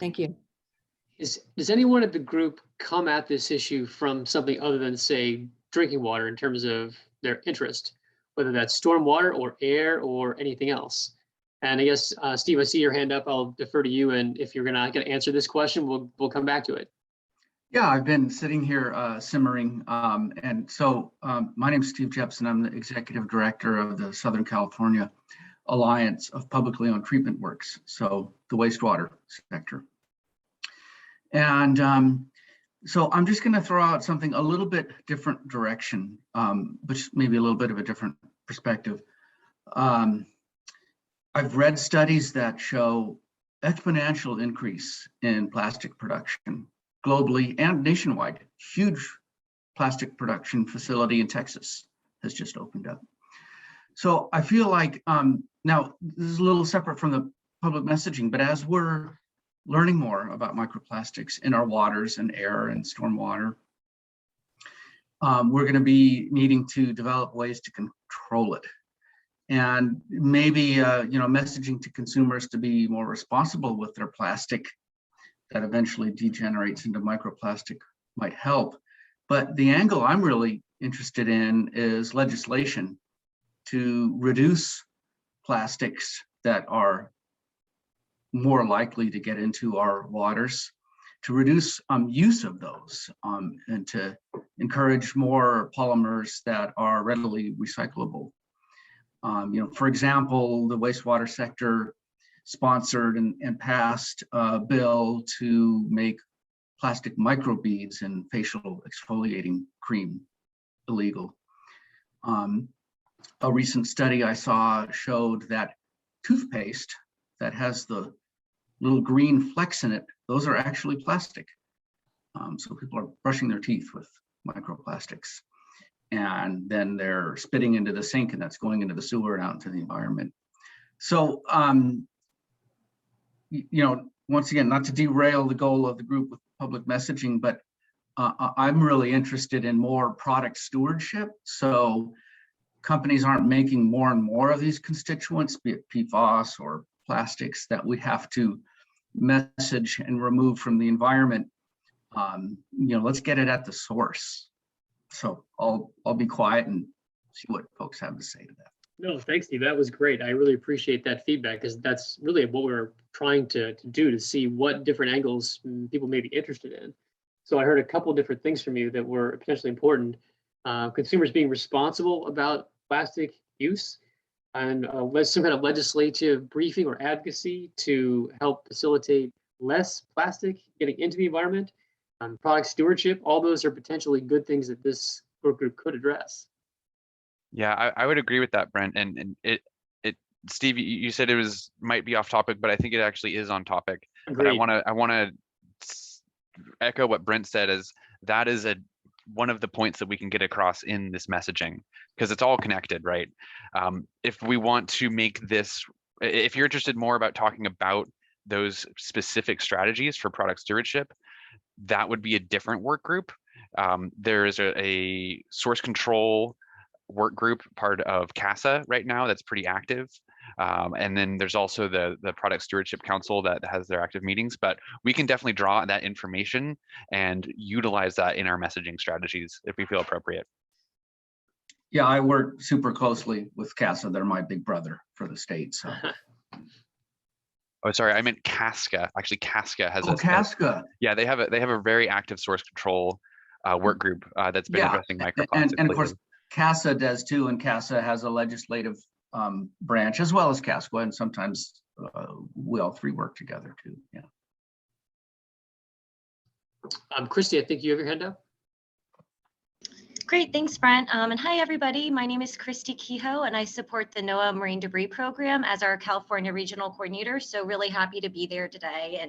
Thank you. Does anyone at the group come at this issue from something other than, say, drinking water in terms of their interest, whether that's stormwater or air or anything else? And I guess, Steve, I see your hand up. I'll defer to you. And if you're not going to answer this question, we'll come back to it. Yeah, I've been sitting here simmering. And so my name is Steve Jepson. I'm the executive director of the Southern California Alliance of Publicly Owned Treatment Works, so the wastewater sector. And so I'm just going to throw out something a little bit different direction, but maybe a little bit of a different perspective. I've read studies that show exponential increase in plastic production globally and nationwide. Huge plastic production facility in Texas has just opened up. So I feel like, now this is a little separate from the public messaging, but as we're learning more about microplastics in our waters and air and stormwater, we're going to be needing to develop ways to control it. And maybe, messaging to consumers to be more responsible with their plastic that eventually degenerates into microplastic might help. But the angle I'm really interested in is legislation to reduce plastics that are more likely to get into our waters, to reduce use of those, and to encourage more polymers that are readily recyclable. For example, the wastewater sector sponsored and passed a bill to make plastic microbeads in facial exfoliating cream illegal. A recent study I saw showed that toothpaste that has the little green flecks in it, those are actually plastic. So people are brushing their teeth with microplastics, and then they're spitting into the sink, and that's going into the sewer and out into the environment. So, once again, not to derail the goal of the group with public messaging, but I'm really interested in more product stewardship. So companies aren't making more and more of these constituents, be it PFAS or plastics, that we have to message and remove from the environment. Let's get it at the source. So I'll be quiet and see what folks have to say to that. No, thanks, Steve. That was great. I really appreciate that feedback, because that's really what we're trying to do, to see what different angles people may be interested in. So I heard a couple different things from you that were potentially important. Consumers being responsible about plastic use, and some kind of legislative briefing or advocacy to help facilitate less plastic getting into the environment, product stewardship, all those are potentially good things that this work group could address. Yeah, I would agree with that, Brent. And Steve, you said it might be off topic, but I think it actually is on topic. But Agreed. I want to echo what Brent said, is that is one of the points that we can get across in this messaging, because it's all connected, right? If we want to make this, if you're interested more about talking about those specific strategies for product stewardship, that would be a different work group. There is a source control work group, part of CASA right now, that's pretty active. And then there's also the Product Stewardship Council that has their active meetings, but we can definitely draw that information and utilize that in our messaging strategies if we feel appropriate. Yeah, I work super closely with CASA. They're my big brother for the state. So. Oh, sorry, I meant CASCA. Actually, CASCA has CASCA. Yeah, they have a very active source control work group that's been addressing microplastics. And of course, CASA does too, and CASA has a legislative branch as well as CASCA, and sometimes we all three work together too. Yeah. Christy, I think you have your hand up. Great, thanks, Brent. And hi, everybody. My name is Christy Kehoe, and I support the NOAA Marine Debris Program as our California Regional Coordinator. So really happy to be there today.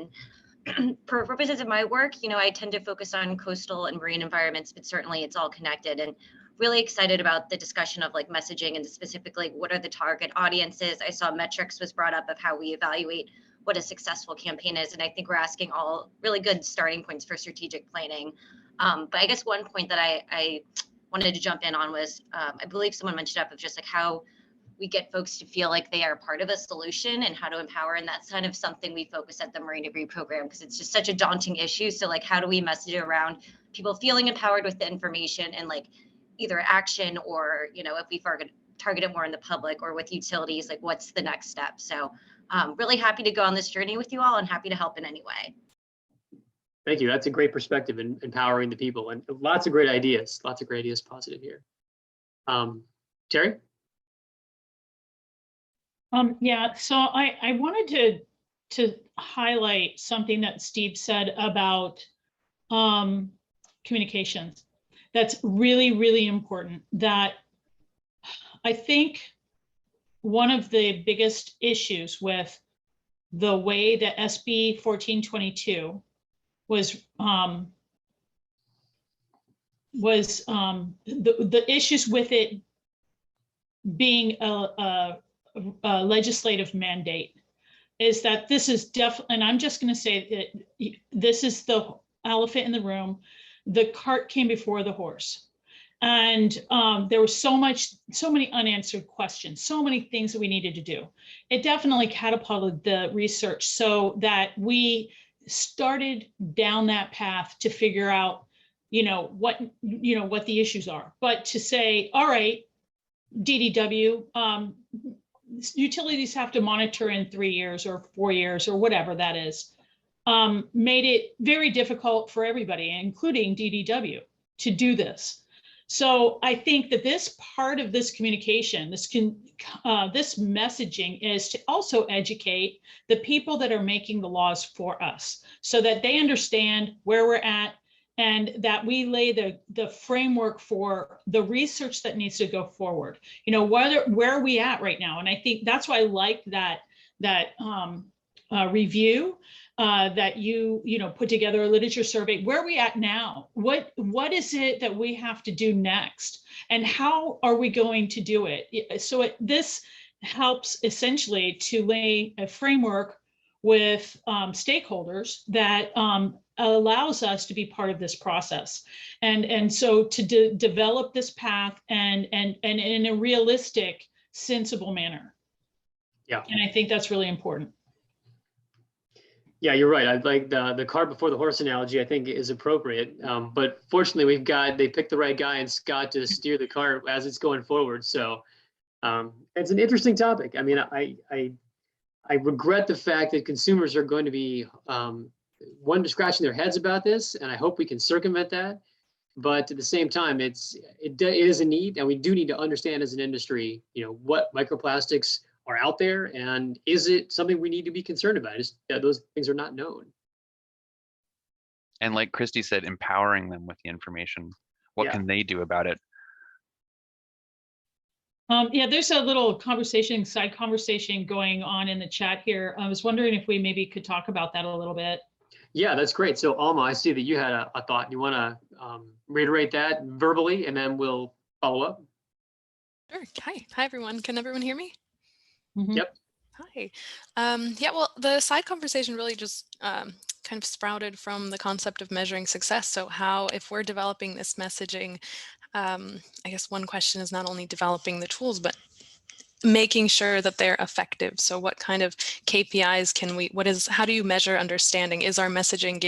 And for purposes of my work, I tend to focus on coastal and marine environments, but certainly it's all connected. And really excited about the discussion of like messaging and specifically what are the target audiences. I saw metrics was brought up of how we evaluate what a successful campaign is. And I think we're asking all really good starting points for strategic planning. But I guess one point that I wanted to jump in on was, I believe someone mentioned up of just like how we get folks to feel like they are part of a solution and how to empower. And that's kind of something we focus at the Marine Debris Program, because it's just such a daunting issue. So like, how do we message around people feeling empowered with the information and like either action or, if we target it more in the public or with utilities, like what's the next step? So really happy to go on this journey with you all and happy to help in any way. Thank you. That's a great perspective in empowering the people, and lots of great ideas. Lots of great ideas positive here. Terry? Yeah, so I wanted to highlight something that Steve said about communications. That's really, really important. That I think one of the biggest issues with the way that SB 1422 was the issues with it being a legislative mandate is that this is definitely, and I'm just going to say that this is the elephant in the room. The cart came before the horse. And there was so many unanswered questions, so many things that we needed to do. It definitely catapulted the research so that we started down that path to figure out, what the issues are. But to say, all right, DDW, utilities have to monitor in 3 years or 4 years or whatever that is, made it very difficult for everybody, including DDW, to do this. So I think that this part of this communication, this messaging is to also educate the people that are making the laws for us so that they understand where we're at and that we lay the framework for the research that needs to go forward. Where are we at right now? And I think that's why I like that review that you put together, a literature survey. Where are we at now? What is it that we have to do next? And how are we going to do it? So this helps essentially to lay a framework with stakeholders that allows us to be part of this process. And so to develop this path and in a realistic, sensible manner. Yeah. And I think that's really important. Yeah, you're right. I like the cart before the horse analogy, I think is appropriate. But fortunately, they picked the right guy in Scott to steer the cart as it's going forward. So it's an interesting topic. I mean, I regret the fact that consumers are going to be scratching their heads about this, and I hope we can circumvent that. But at the same time, it is a need, and we do need to understand as an industry, what microplastics are out there, and is it something we need to be concerned about? Those things are not known. And like Christy said, empowering them with the information. What Yeah. can they do about it? Yeah, there's a little side conversation going on in the chat here. I was wondering if we maybe could talk about that a little bit. Yeah, that's great. So Alma, I see that you had a thought. You want to reiterate that verbally, and then we'll follow up? Sure. Hi, everyone. Can everyone hear me? Mhm. Yep. Hi. Yeah, well, the side conversation really just kind of sprouted from the concept of measuring success. So how, if we're developing this messaging, I guess one question is not only developing the tools, but making sure that they're effective. So what kind of KPIs can we, how do you measure understanding? Is our messaging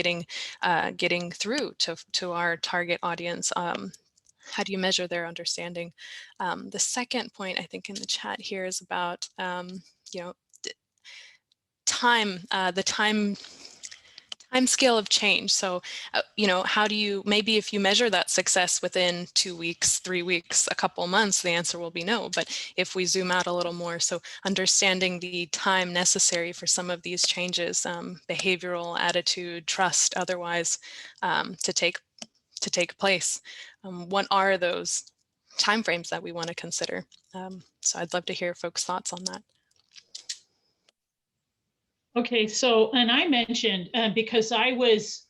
getting through to our target audience? How do you measure their understanding? The second point I think in the chat here is about, time, the time scale of change. So, how do you, maybe if you measure that success within 2 weeks, 3 weeks, a couple months, the answer will be no. But if we zoom out a little more, so understanding the time necessary for some of these changes, behavioral, attitude, trust, otherwise, to take place. What are those timeframes that we want to consider? So I'd love to hear folks' thoughts on that. Okay, so, and I mentioned, because I was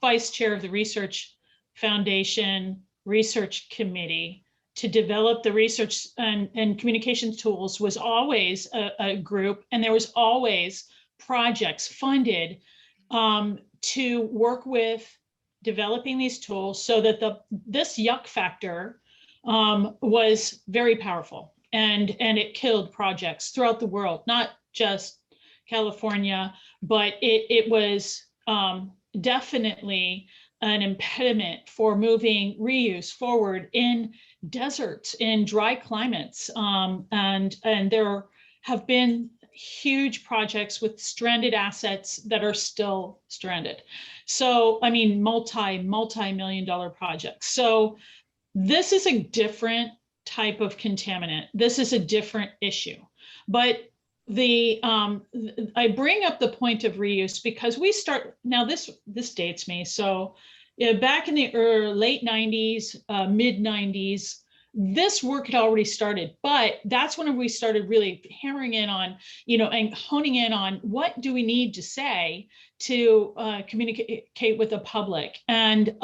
vice chair of the Research Foundation Research Committee to develop the research and communications tools, was always a group, and there was always projects funded to work with developing these tools so that this yuck factor was very powerful, and it killed projects throughout the world, not just California, but it was definitely an impediment for moving reuse forward in deserts, in dry climates. And there have been huge projects with stranded assets that are still stranded. So, I mean, multi-million-dollar projects. So this is a different type of contaminant. This is a different issue. But I bring up the point of reuse because we start, now this dates me. So back in the late 90s, mid 90s, this work had already started, but that's when we started really hammering in on, and honing in on what do we need to say to communicate with the public, and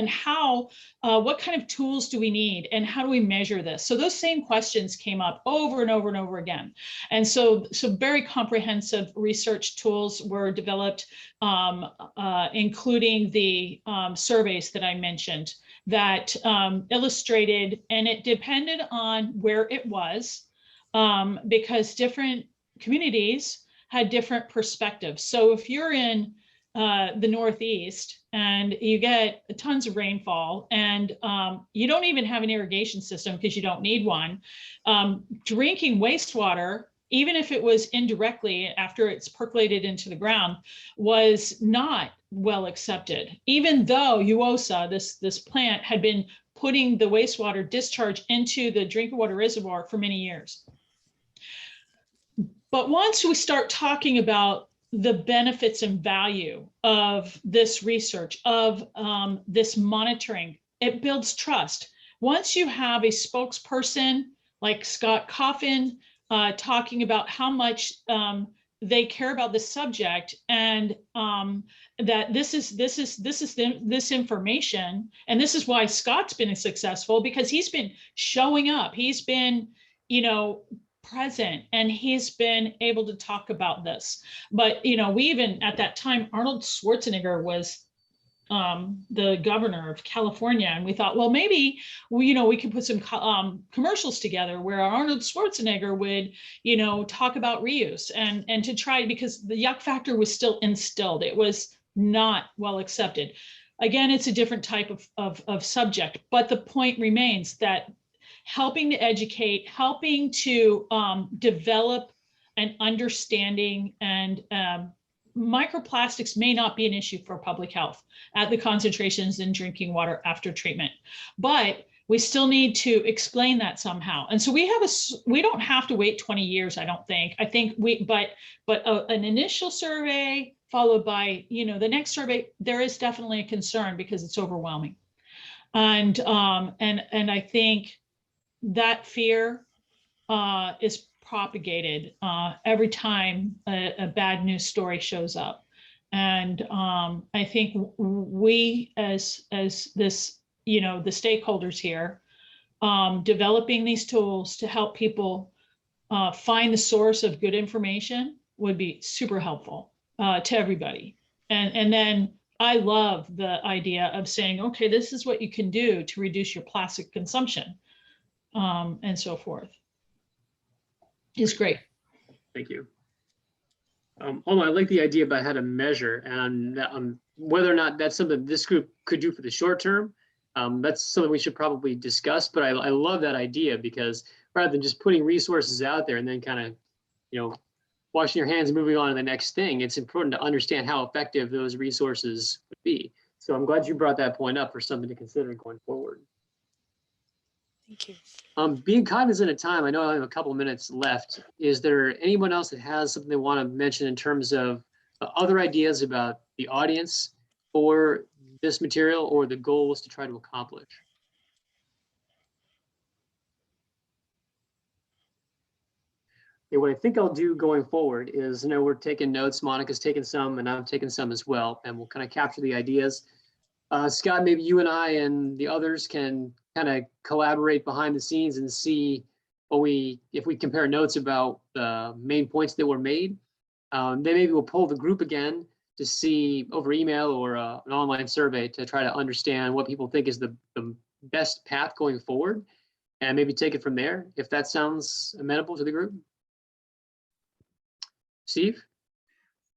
how, what kind of tools do we need, and how do we measure this? So those same questions came up over and over and over again. And so very comprehensive research tools were developed, including the surveys that I mentioned, that illustrated, and it depended on where it was, because different communities had different perspectives. So if you're in the Northeast and you get tons of rainfall, and you don't even have an irrigation system because you don't need one, drinking wastewater, even if it was indirectly after it's percolated into the ground, was not well accepted, even though UOSA, this plant, had been putting the wastewater discharge into the drinking water reservoir for many years. But once we start talking about the benefits and value of this research, of this monitoring, it builds trust. Once you have a spokesperson like Scott Coffin talking about how much they care about this subject, and that this information, and this is why Scott's been successful, because he's been showing up, he's been, present, and he's been able to talk about this. But we even at that time, Arnold Schwarzenegger was the governor of California, and we thought, well, maybe we could put some commercials together where Arnold Schwarzenegger would talk about reuse, and to try, because the yuck factor was still instilled. It was not well accepted. Again, it's a different type of subject, but the point remains that helping to educate, helping to develop an understanding, and microplastics may not be an issue for public health at the concentrations in drinking water after treatment, but we still need to explain that somehow. And so we don't have to wait 20 years, I don't think. I think but an initial survey, followed by, the next survey, there is definitely a concern because it's overwhelming. And I think that fear is propagated every time a bad news story shows up. And I think we as this, the stakeholders here, developing these tools to help people find the source of good information would be super helpful to everybody. And then I love the idea of saying, okay, this is what you can do to reduce your plastic consumption, and so forth. Is great. Thank you. Although I like the idea about how to measure, and whether or not that's something this group could do for the short term, that's something we should probably discuss. But I love that idea, because rather than just putting resources out there and then kind of, washing your hands and moving on to the next thing, it's important to understand how effective those resources would be. So I'm glad you brought that point up for something to consider going forward. Thank you. Being cognizant of time, I know I have a couple of minutes left. Is there anyone else that has something they want to mention in terms of other ideas about the audience for this material or the goals to try to accomplish? Okay, what I think I'll do going forward is, we're taking notes. Monica's taking some, and I'm taking some as well, and we'll kind of capture the ideas. Scott, maybe you and I and the others can kind of collaborate behind the scenes and see if we compare notes about the main points that were made. Then maybe we'll poll the group again to see over email or an online survey to try to understand what people think is the best path going forward, and maybe take it from there, if that sounds amenable to the group. Steve?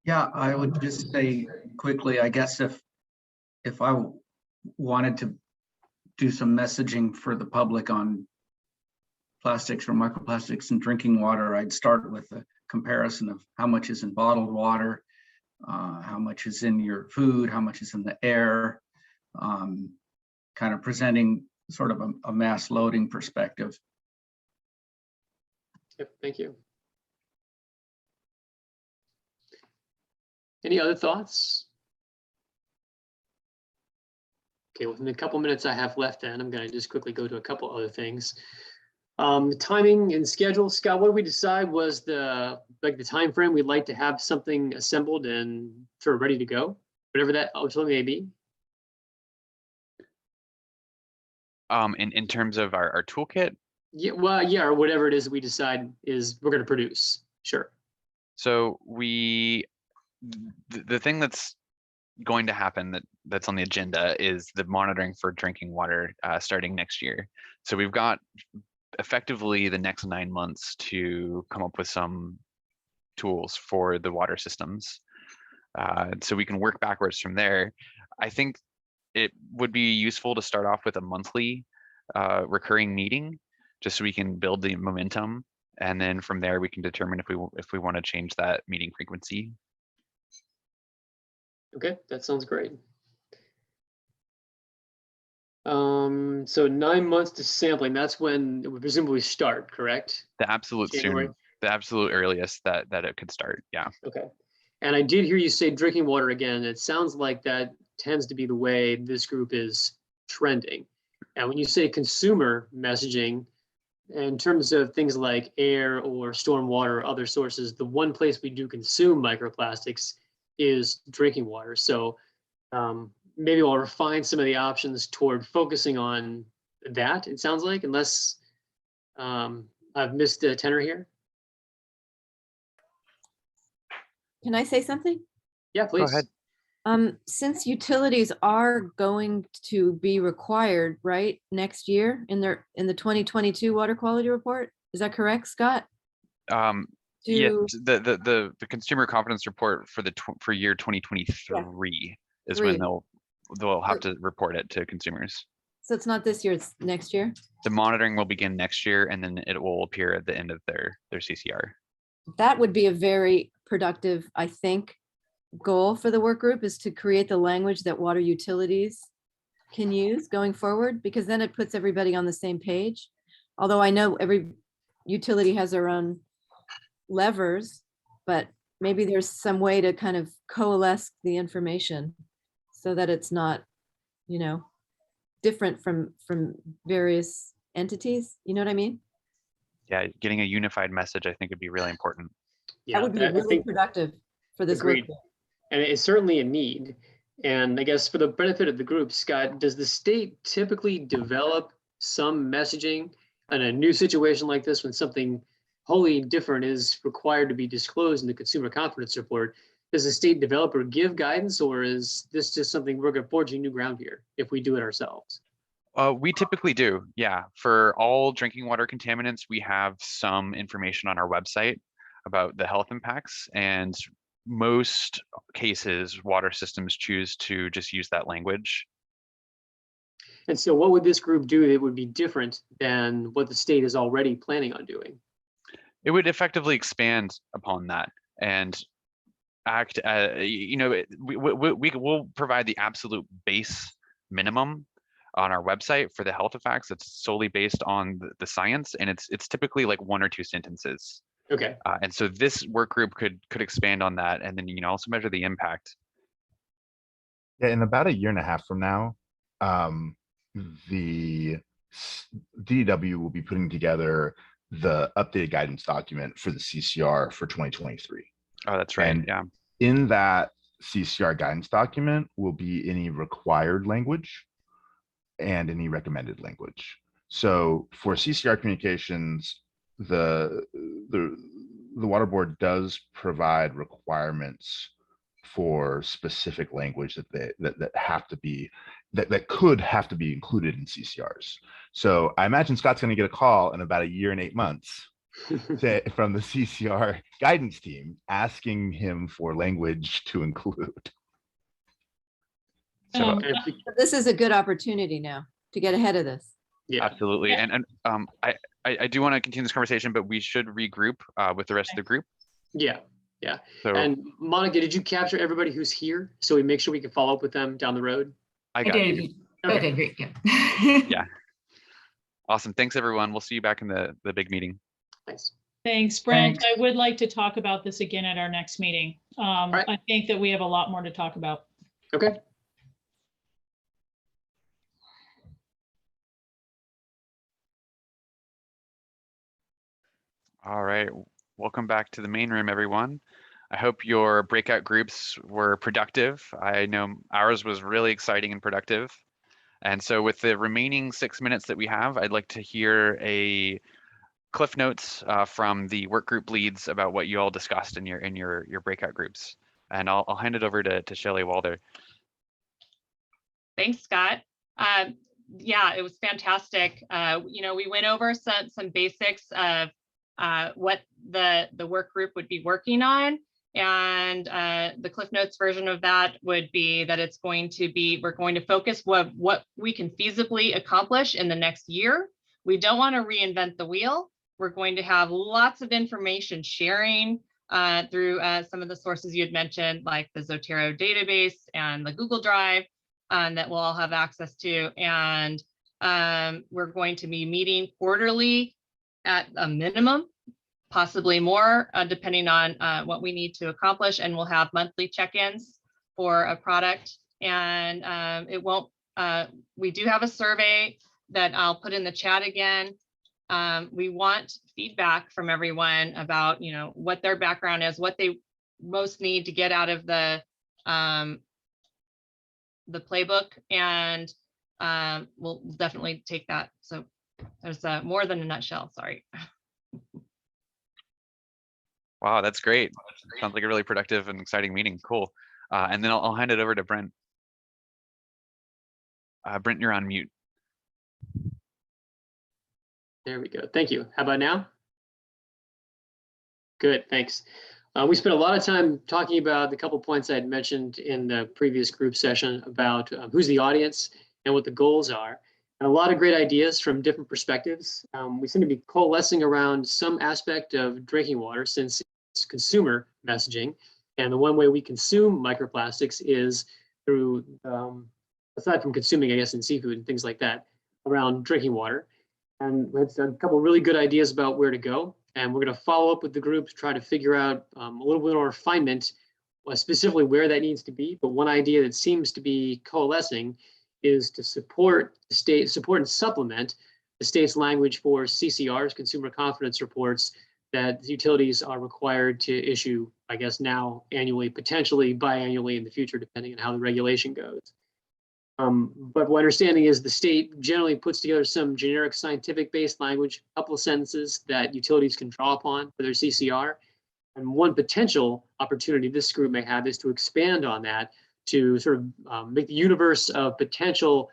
Yeah, I would just say quickly, I guess if I wanted to do some messaging for the public on plastics or microplastics in drinking water, I'd start with a comparison of how much is in bottled water, how much is in your food, how much is in the air, kind of presenting sort of a mass loading perspective. Yep, thank you. Any other thoughts? Okay, within the couple minutes I have left, then I'm going to just quickly go to a couple other things. The timing and schedule, Scott, what did we decide was the time frame we'd like to have something assembled and sort of ready to go, whatever that ultimately may be? In terms of our toolkit? Yeah, well, yeah, or whatever it is we decide is we're going to produce. Sure. So the thing that's going to happen that's on the agenda is the monitoring for drinking water starting next year. So we've got effectively the next 9 months to come up with some tools for the water systems. So we can work backwards from there. I think it would be useful to start off with a monthly recurring meeting, just so we can build the momentum. And then from there, we can determine if we want to change that meeting frequency. Okay, that sounds great. So 9 months to sampling, that's when it would presumably start, correct? The absolute earliest that it could start, yeah. Okay. And I did hear you say drinking water again. It sounds like that tends to be the way this group is trending. And when you say consumer messaging, in terms of things like air or stormwater or other sources, the one place we do consume microplastics is drinking water. So maybe we'll refine some of the options toward focusing on that, it sounds like, unless I've missed a tenor here. Can I say something? Yeah, please. Go ahead. Since utilities are going to be required, right, next year in the 2022 water quality report, is that correct, Scott? Yes, the consumer confidence report for year 2023 is when they'll have to report it to consumers. So it's not this year, it's next year? The monitoring will begin next year, and then it will appear at the end of their CCR. That would be a very productive, I think, goal for the work group, is to create the language that water utilities can use going forward, because then it puts everybody on the same page. Although I know every utility has their own levers, but maybe there's some way to kind of coalesce the information so that it's not, you know, different from various entities. You know what I mean? Yeah, getting a unified message, I think, would be really important. Yeah, That would be I really think productive for this work. agreed. And it's certainly a need. And I guess for the benefit of the group, Scott, does the state typically develop some messaging in a new situation like this when something wholly different is required to be disclosed in the consumer confidence report? Does the state developer give guidance, or is this just something we're forging new ground here if we do it ourselves? We typically do, yeah. For all drinking water contaminants, we have some information on our website about the health impacts, and most cases, water systems choose to just use that language. And so what would this group do that would be different than what the state is already planning on doing? It would effectively expand upon that and act, you know, we will provide the absolute base minimum on our website for the health effects. It's solely based on the science, and it's typically like 1 or 2 sentences. Okay. And so this work group could expand on that, and then, you know, also measure the impact. Yeah, in about 1.5 years from now, the DW will be putting together the updated guidance document for the CCR for 2023. Oh, that's right. And yeah. In that CCR guidance document will be any required language and any recommended language. So for CCR communications, the Water Board does provide requirements for specific language that have to be that could have to be included in CCRs. So I imagine Scott's going to get a call in about 1 year and 8 months from the CCR guidance team asking him for language to include. So this is a good opportunity now to get ahead of this. Yeah, absolutely. Yeah. And I do want to continue this conversation, but we should regroup with the rest of the group. Yeah. Yeah. So And Monica, did you capture everybody who's here so we make sure we can follow up with them down the road? I got you. Okay, great. Yeah. Yeah. Awesome. Thanks, everyone. We'll see you back in the big meeting. Thanks. Thanks, Brent. Thanks. I would like to talk about this again at our next meeting. right. I think that we have a lot more to talk about. Okay. All right. Welcome back to the main room, everyone. I hope your breakout groups were productive. I know ours was really exciting and productive. And so with the remaining 6 minutes that we have, I'd like to hear a cliff notes from the work group leads about what you all discussed in your breakout groups. And I'll hand it over to Shelley Walder. Thanks, Scott. Yeah, it was fantastic. You know, we went over some basics of what the work group would be working on. And the Cliff Notes version of that would be that it's going to be, we're going to focus what we can feasibly accomplish in the next year. We don't want to reinvent the wheel. We're going to have lots of information sharing through some of the sources you had mentioned, like the Zotero database and the Google Drive that we'll all have access to. And we're going to be meeting quarterly at a minimum, possibly more, depending on what we need to accomplish. And we'll have monthly check-ins for a product. And it won't, we do have a survey that I'll put in the chat again. We want feedback from everyone about, you know, what their background is, what they most need to get out of the playbook, and we'll definitely take that. So there's more than a nutshell, sorry. Wow, that's great. Sounds like a really productive and exciting meeting. Cool. And then I'll hand it over to Brent. Brent, you're on mute. There we go. Thank you. How about now? Good, thanks. We spent a lot of time talking about the couple points I had mentioned in the previous group session about who's the audience and what the goals are. And a lot of great ideas from different perspectives. We seem to be coalescing around some aspect of drinking water since it's consumer messaging. And the one way we consume microplastics is through, aside from consuming, I guess, in seafood and things like that, around drinking water. And that's a couple really good ideas about where to go. And we're going to follow up with the group to try to figure out a little bit more refinement, specifically where that needs to be. But one idea that seems to be coalescing is to support and supplement the state's language for CCRs, consumer confidence reports, that utilities are required to issue, I guess now annually, potentially biannually in the future, depending on how the regulation goes. But my understanding is the state generally puts together some generic scientific-based language, a couple of sentences that utilities can draw upon for their CCR. And one potential opportunity this group may have is to expand on that to sort of make the universe of potential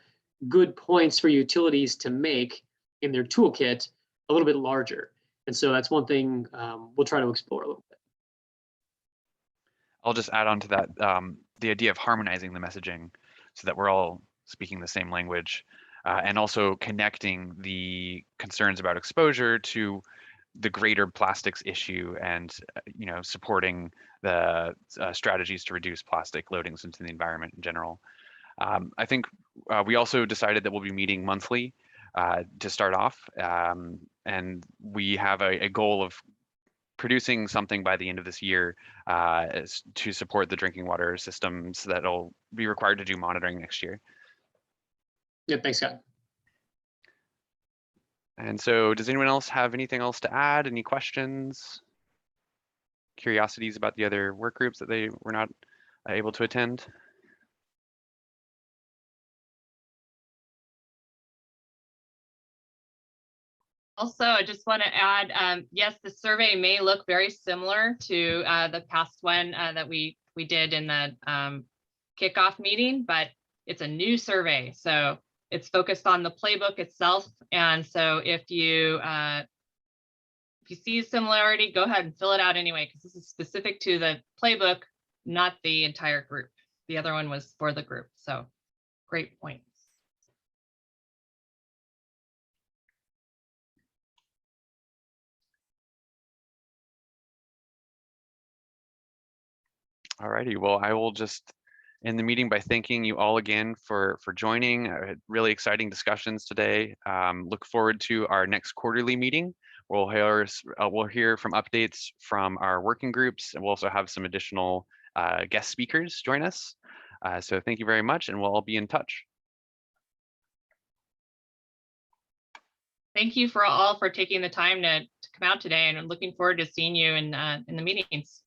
good points for utilities to make in their toolkit a little bit larger. And so that's one thing we'll try to explore a little bit. I'll just add on to that the idea of harmonizing the messaging so that we're all speaking the same language, and also connecting the concerns about exposure to the greater plastics issue, and supporting the strategies to reduce plastic loadings into the environment in general. I think we also decided that we'll be meeting monthly to start off, and we have a goal of producing something by the end of this year to support the drinking water systems that'll be required to do monitoring next year. Yeah, thanks, Scott. And so does anyone else have anything else to add? Any questions? Curiosities about the other work groups that they were not able to attend? Also, I just want to add, yes, the survey may look very similar to the past one that we did in the kickoff meeting, but it's a new survey. So it's focused on the playbook itself. And so if you see a similarity, go ahead and fill it out anyway, because this is specific to the playbook, not the entire group. The other one was for the group. So great point. All righty, well, I will just end the meeting by thanking you all again for joining. Really exciting discussions today. Look forward to our next quarterly meeting. We'll hear from updates from our working groups, and we'll also have some additional guest speakers join us. So thank you very much, and we'll all be in touch. Thank you all for taking the time to come out today, and I'm looking forward to seeing you in the meetings.